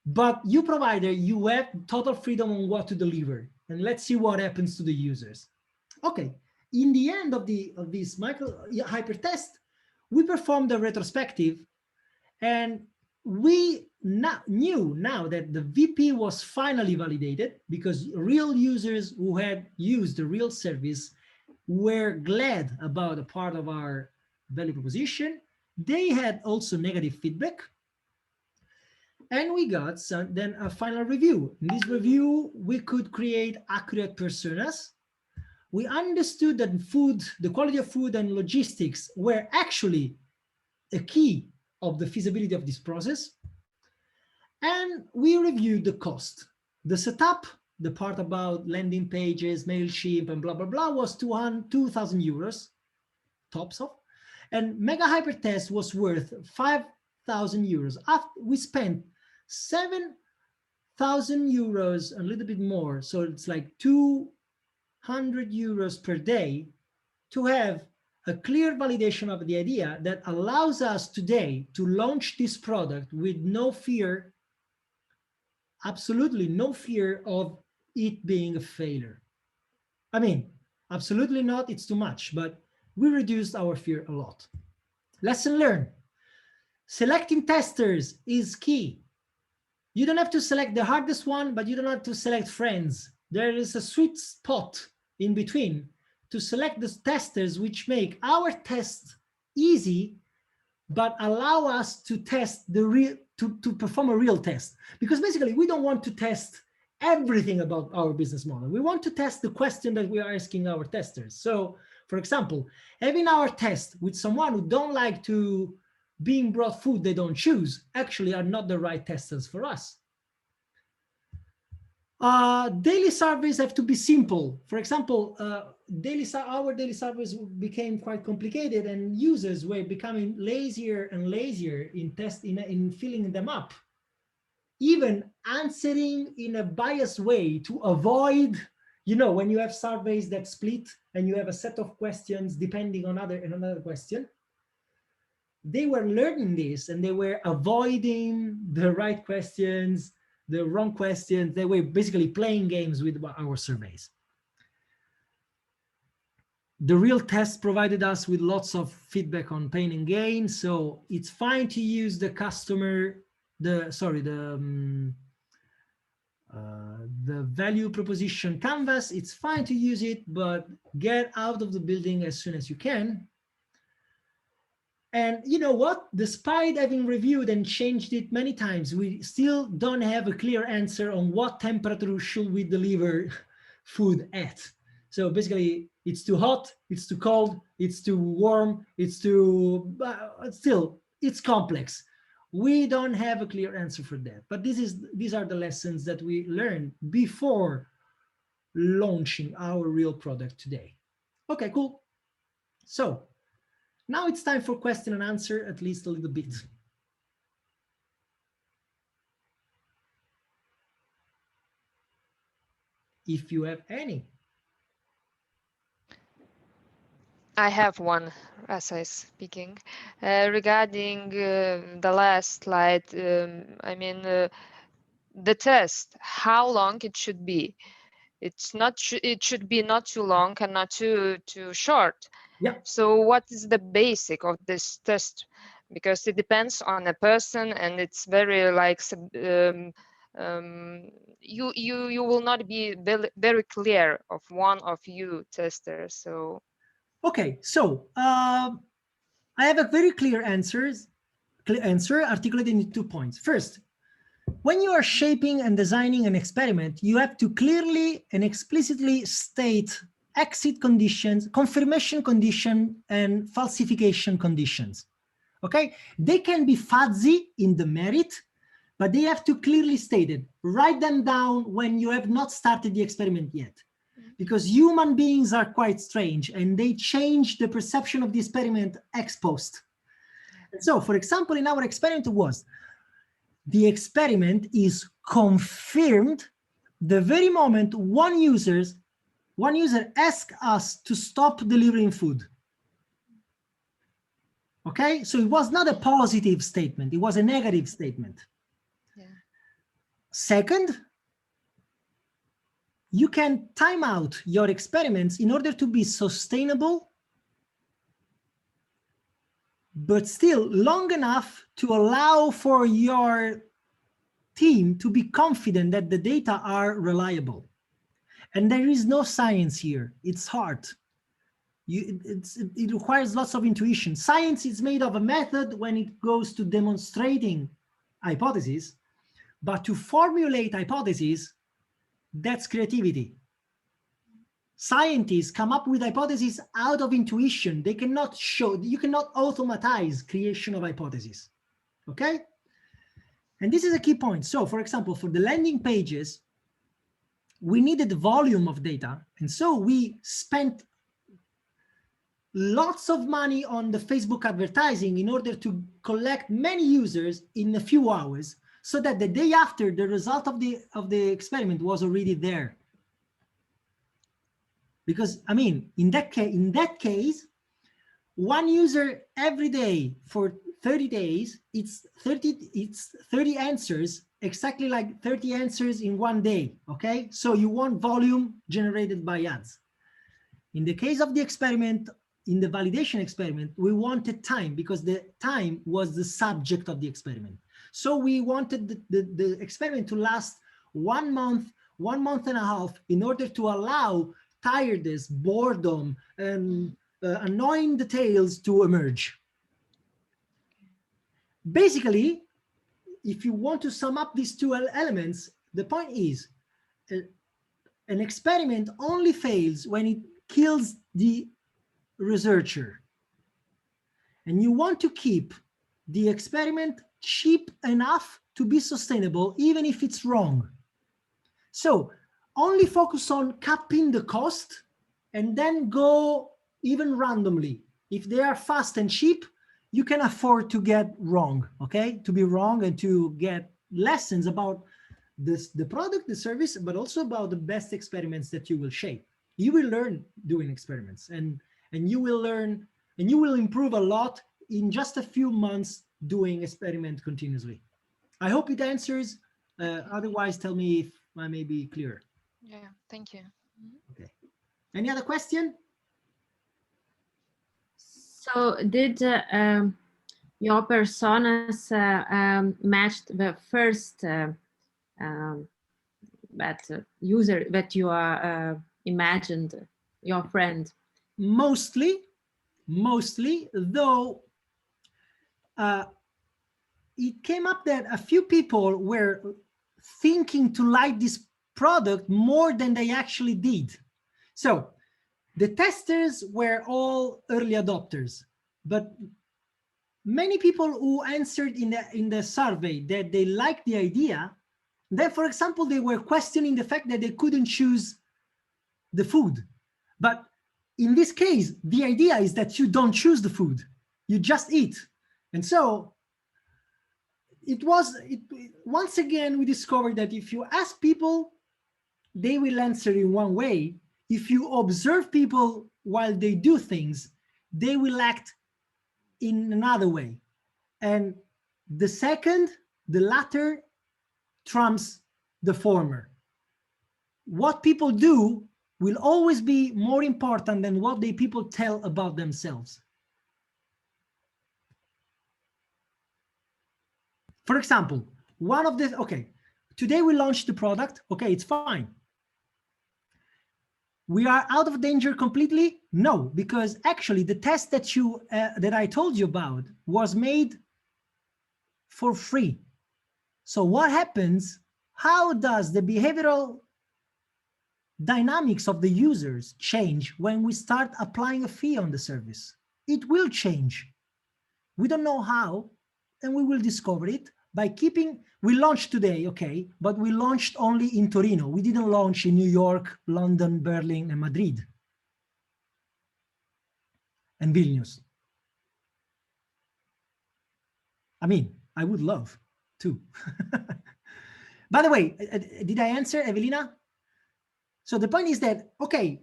But you provider, you have total freedom on what to deliver. And let's see what happens to the users. Okay, in the end of this hyper test, we performed a retrospective, and we knew now that the VP was finally validated because real users who had used the real service were glad about a part of our value proposition. They had also negative feedback. And we got then a final review. In this review, we could create accurate personas. We understood that the quality of food and logistics were actually a key of the feasibility of this process. And we reviewed the cost. The setup, the part about landing pages, MailChimp, and blah, blah, blah, was 2,000 euros. tops of. And Mega Hypertest was worth 5,000 euros. After we spent 7,000 euros, a little bit more. So it's like 200 euros per day to have a clear validation of the idea that allows us today to launch this product with no fear, absolutely no fear of it being a failure. I mean, absolutely not, it's too much, but we reduced our fear a lot. Lesson learned. Selecting testers is key. You don't have to select the hardest one, but you don't have to select friends. There is a sweet spot in between to select the testers which make our test easy, but allow us to test the real, to perform a real test. Because basically we don't want to test everything about our business model. We want to test the question that we are asking our testers. So for example, having our test with someone who don't like to being brought food they don't choose actually are not the right testers for us. Daily surveys have to be simple. For example, our daily surveys became quite complicated and users were becoming lazier and lazier in filling them up. Even answering in a biased way to avoid, you know, when you have surveys that split and you have a set of questions depending on another question, they were learning this and they were avoiding the right questions, the wrong questions. They were basically playing games with our surveys. The real test provided us with lots of feedback on pain and gain. So it's fine to use the the value proposition canvas. It's fine to use it, but get out of the building as soon as you can. And you know what? Despite having reviewed and changed it many times, we still don't have a clear answer on what temperature should we deliver food at. So basically, it's too hot, it's too cold, it's too warm, it's too, still, it's complex. We don't have a clear answer for that. But these are the lessons that we learned before launching our real product today. Okay, cool. So now it's time for question and answer, at least a little bit. If you have any. I have one as I speaking. Regarding the last slide, I mean, the test, how long it should be. It's not, it should be not too long and not too short. Yeah. So what is the basic of this test? Because it depends on a person and it's very like, you will not be very clear of one of you testers. So. Okay, so I have a very clear answer articulated in 2 points. First, when you are shaping and designing an experiment, you have to clearly and explicitly state exit conditions, confirmation condition, and falsification conditions. Okay, they can be fuzzy in the merit, but they have to clearly state it. Write them down when you have not started the experiment yet. Because human beings are quite strange and they change the perception of the experiment ex post. And so, for example, in our experiment was, the experiment is confirmed the very moment one user asks us to stop delivering food. Okay, so it was not a positive statement, it was a negative statement. Yeah. Second, you can time out your experiments in order to be sustainable, but still long enough to allow for your team to be confident that the data are reliable. And there is no science here. It's hard. It requires lots of intuition. Science is made of a method when it goes to demonstrating hypotheses, but to formulate hypotheses, that's creativity. Scientists come up with hypotheses out of intuition. They cannot show, you cannot automatize creation of hypotheses, okay? And this is a key point. So for example, for the landing pages, we needed volume of data. And so we spent lots of money on the Facebook advertising in order to collect many users in a few hours, so that the day after, the result of the experiment was already there. Because I mean, in that case, one user every day for 30 days, it's 30 answers, exactly like 30 answers in one day. Okay, so you want volume generated by ads. In the case of the experiment, in the validation experiment, we wanted time, because the time was the subject of the experiment. So we wanted the experiment to last 1 month, 1.5 months, in order to allow tiredness, boredom, and annoying details to emerge. Basically, if you want to sum up these two elements, the point is an experiment only fails when it kills the researcher. And you want to keep the experiment cheap enough to be sustainable, even if it's wrong. So only focus on capping the cost and then go even randomly. If they are fast and cheap, you can afford to get wrong, okay? To be wrong and to get lessons about this, the product, the service, but also about the best experiments that you will shape. You will learn doing experiments, and you will learn, and you will improve a lot in just a few months doing experiment continuously. I hope it answers. Otherwise, tell me if I may be clear. Yeah, thank you. Okay. Any other question? So did your personas matched the first user that you are imagined, your friend? Mostly, though it came up that a few people were thinking to like this product more than they actually did. So the testers were all early adopters, but many people who answered in the survey that they liked the idea, then, for example, they were questioning the fact that they couldn't choose the food. But in this case, the idea is that you don't choose the food, you just eat. And so once again, we discovered that if you ask people, they will answer in one way. If you observe people while they do things, they will act in another way. And the latter trumps the former. What people do will always be more important than what the people tell about themselves. For example, today we launched the product. Okay, it's fine. We are out of danger completely? No, because actually the test that I told you about was made for free. So what happens? How does the behavioral dynamics of the users change when we start applying a fee on the service? It will change. We don't know how, and we will discover it by we launched today, okay, but we launched only in Torino. We didn't launch in New York, London, Berlin, and Madrid, and Vilnius. I mean, I would love to. By the way, did I answer, Evelina? So the point is that, okay,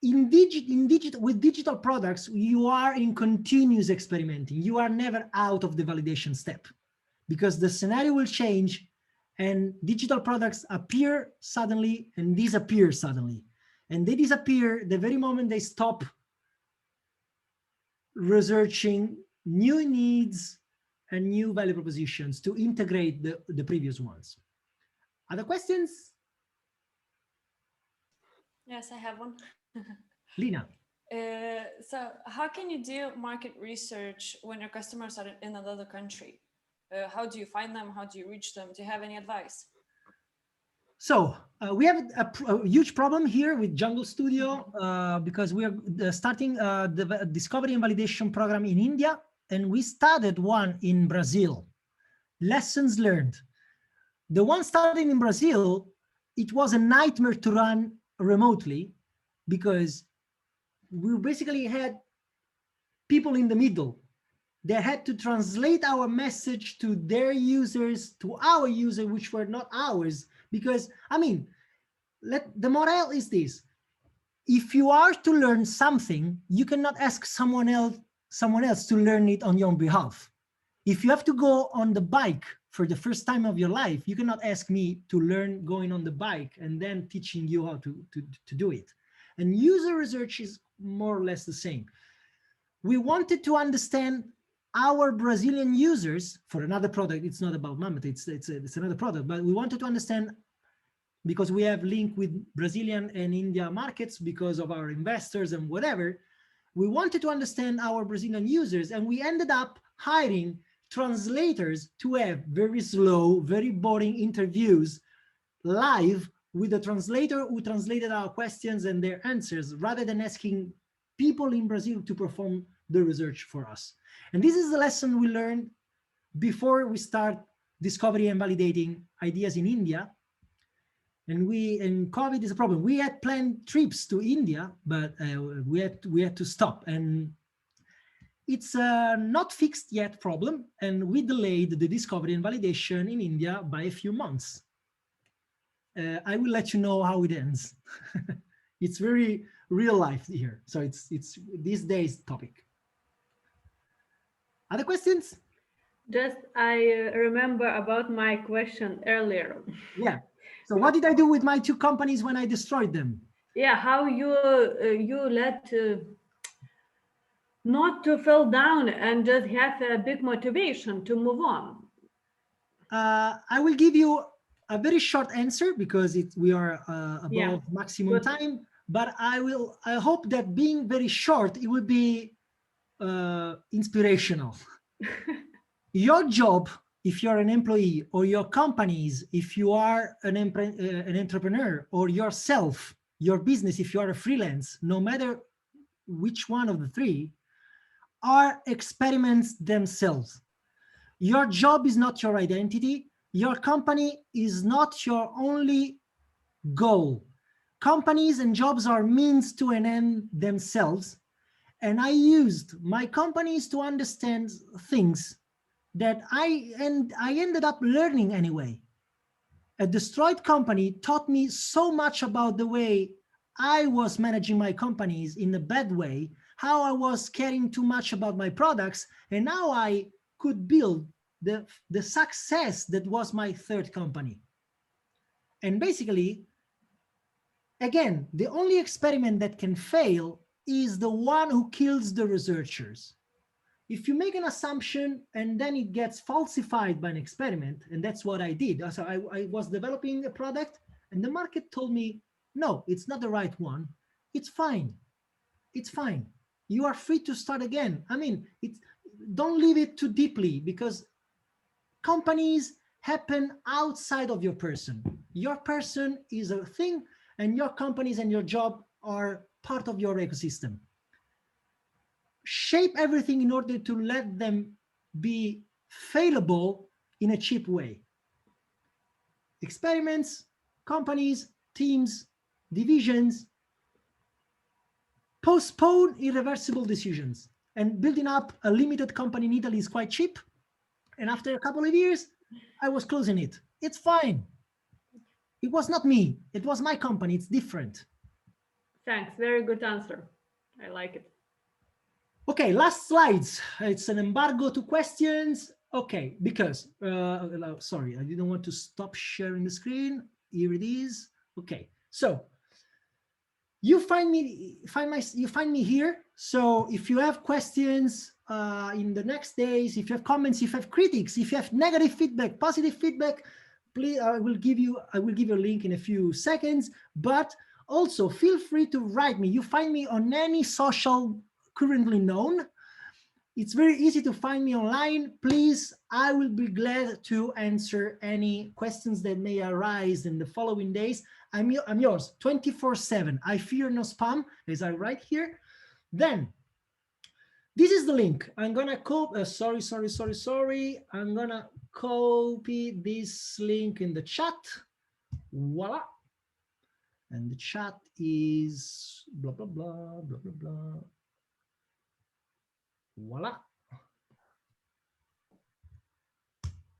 with digital products, you are in continuous experimenting. You are never out of the validation step, because the scenario will change and digital products appear suddenly and disappear suddenly. And they disappear the very moment they stop researching new needs and new value propositions to integrate the previous ones. Other questions? Yes, I have one. Lina. So how can you do market research when your customers are in another country? How do you find them? How do you reach them? Do you have any advice? So we have a huge problem here with Jungle Studio because we are starting the discovery and validation program in India, and we started one in Brazil. Lessons learned. The one started in Brazil, it was a nightmare to run remotely because we basically had people in the middle. They had to translate our message to their users, to our users, which were not ours. Because, I mean, the morale is this. If you are to learn something, you cannot ask someone else to learn it on your behalf. If you have to go on the bike for the first time of your life, you cannot ask me to learn going on the bike and then teaching you how to do it. And user research is more or less the same. We wanted to understand our Brazilian users for another product. It's not about Mammoth, it's another product, but we wanted to understand, because we have link with Brazilian and India markets because of our investors and whatever, we wanted to understand our Brazilian users, and we ended up hiring translators to have very slow, very boring interviews live with the translator who translated our questions and their answers, rather than asking people in Brazil to perform the research for us. And this is the lesson we learned before we start discovery and validating ideas in India. And COVID is a problem. We had planned trips to India, but we had to stop. And it's a not fixed yet problem. And we delayed the discovery and validation in India by a few months. I will let you know how it ends. It's very real life here. So it's these days topic. Other questions? Just I remember about my question earlier. Yeah. So what did I do with my 2 companies when I destroyed them? Yeah, how you let not to fall down and just have a big motivation to move on. I will give you a very short answer because we are above maximum time. But I hope that being very short, it will be inspirational. Your job, if you're an employee, or your companies, if you are an entrepreneur, or yourself, your business, if you are a freelance, no matter which one of the 3, are experiments themselves. Your job is not your identity. Your company is not your only goal. Companies and jobs are means to an end themselves. And I used my companies to understand things that I ended up learning anyway. A destroyed company taught me so much about the way I was managing my companies in a bad way, how I was caring too much about my products, and now I could build the success that was my 3rd company. And basically, again, the only experiment that can fail is the one who kills the researchers. If you make an assumption and then it gets falsified by an experiment, and that's what I did. So I was developing a product and the market told me, no, it's not the right one. It's fine. It's fine. You are free to start again. I mean, don't leave it too deeply, because companies happen outside of your person. Your person is a thing, and your companies and your job are part of your ecosystem. Shape everything in order to let them be failable in a cheap way. Experiments, companies, teams, divisions, postpone irreversible decisions. And building up a limited company in Italy is quite cheap. And after a couple of years, I was closing it. It's fine. It was not me. It was my company. It's different. Thanks. Very good answer. I like it. Okay, last slides. It's an embargo to questions. Okay, because, sorry, I didn't want to stop sharing the screen. Here it is. Okay, so you find me here. So if you have questions in the next days, if you have comments, if you have critics, if you have negative feedback, positive feedback, please, I will give you a link in a few seconds. But also feel free to write me. You find me on any social currently known. It's very easy to find me online. Please, I will be glad to answer any questions that may arise in the following days. I'm yours 24/7. I fear no spam, as I write here. Then this is the link. I'm gonna copy. Sorry. I'm gonna copy this link in the chat. Voila. And the chat is blah blah blah blah blah blah. Voila.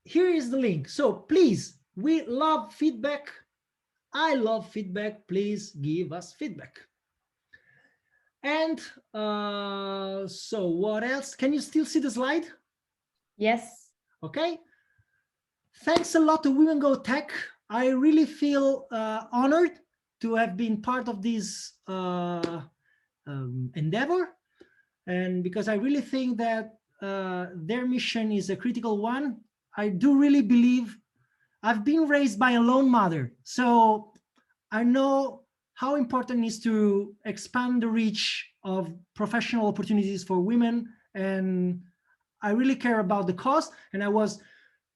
Here is the link. So please, we love feedback. I love feedback. Please give us feedback. And so what else? Can you still see the slide? Yes. Okay. Thanks a lot to Women Go Tech. I really feel honored to have been part of this endeavor. And because I really think that their mission is a critical one. I do really believe I've been raised by a lone mother. So I know how important it is to expand the reach of professional opportunities for women. And I really care about the cause. And I was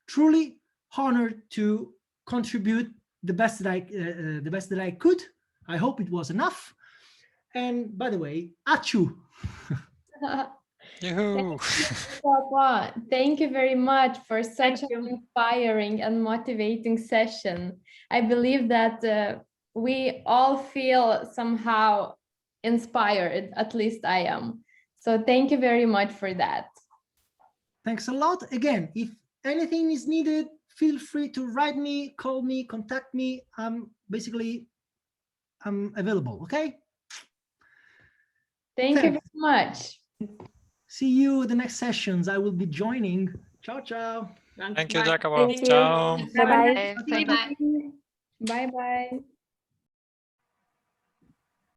truly honored to contribute the best that I could. I hope it was enough. And by the way, achu. Yoo-hoo. Papa, thank you very much for such an inspiring and motivating session. I believe that we all feel somehow inspired, at least I am. So thank you very much for that. Thanks a lot. Again, if anything is needed, feel free to write me, call me, contact me. I'm available, okay? Thank you very much. See you the next sessions. I will be joining. Ciao, ciao. Thank you, Jacopo. Thank you. Ciao. Bye-bye. Thank you. Bye-bye.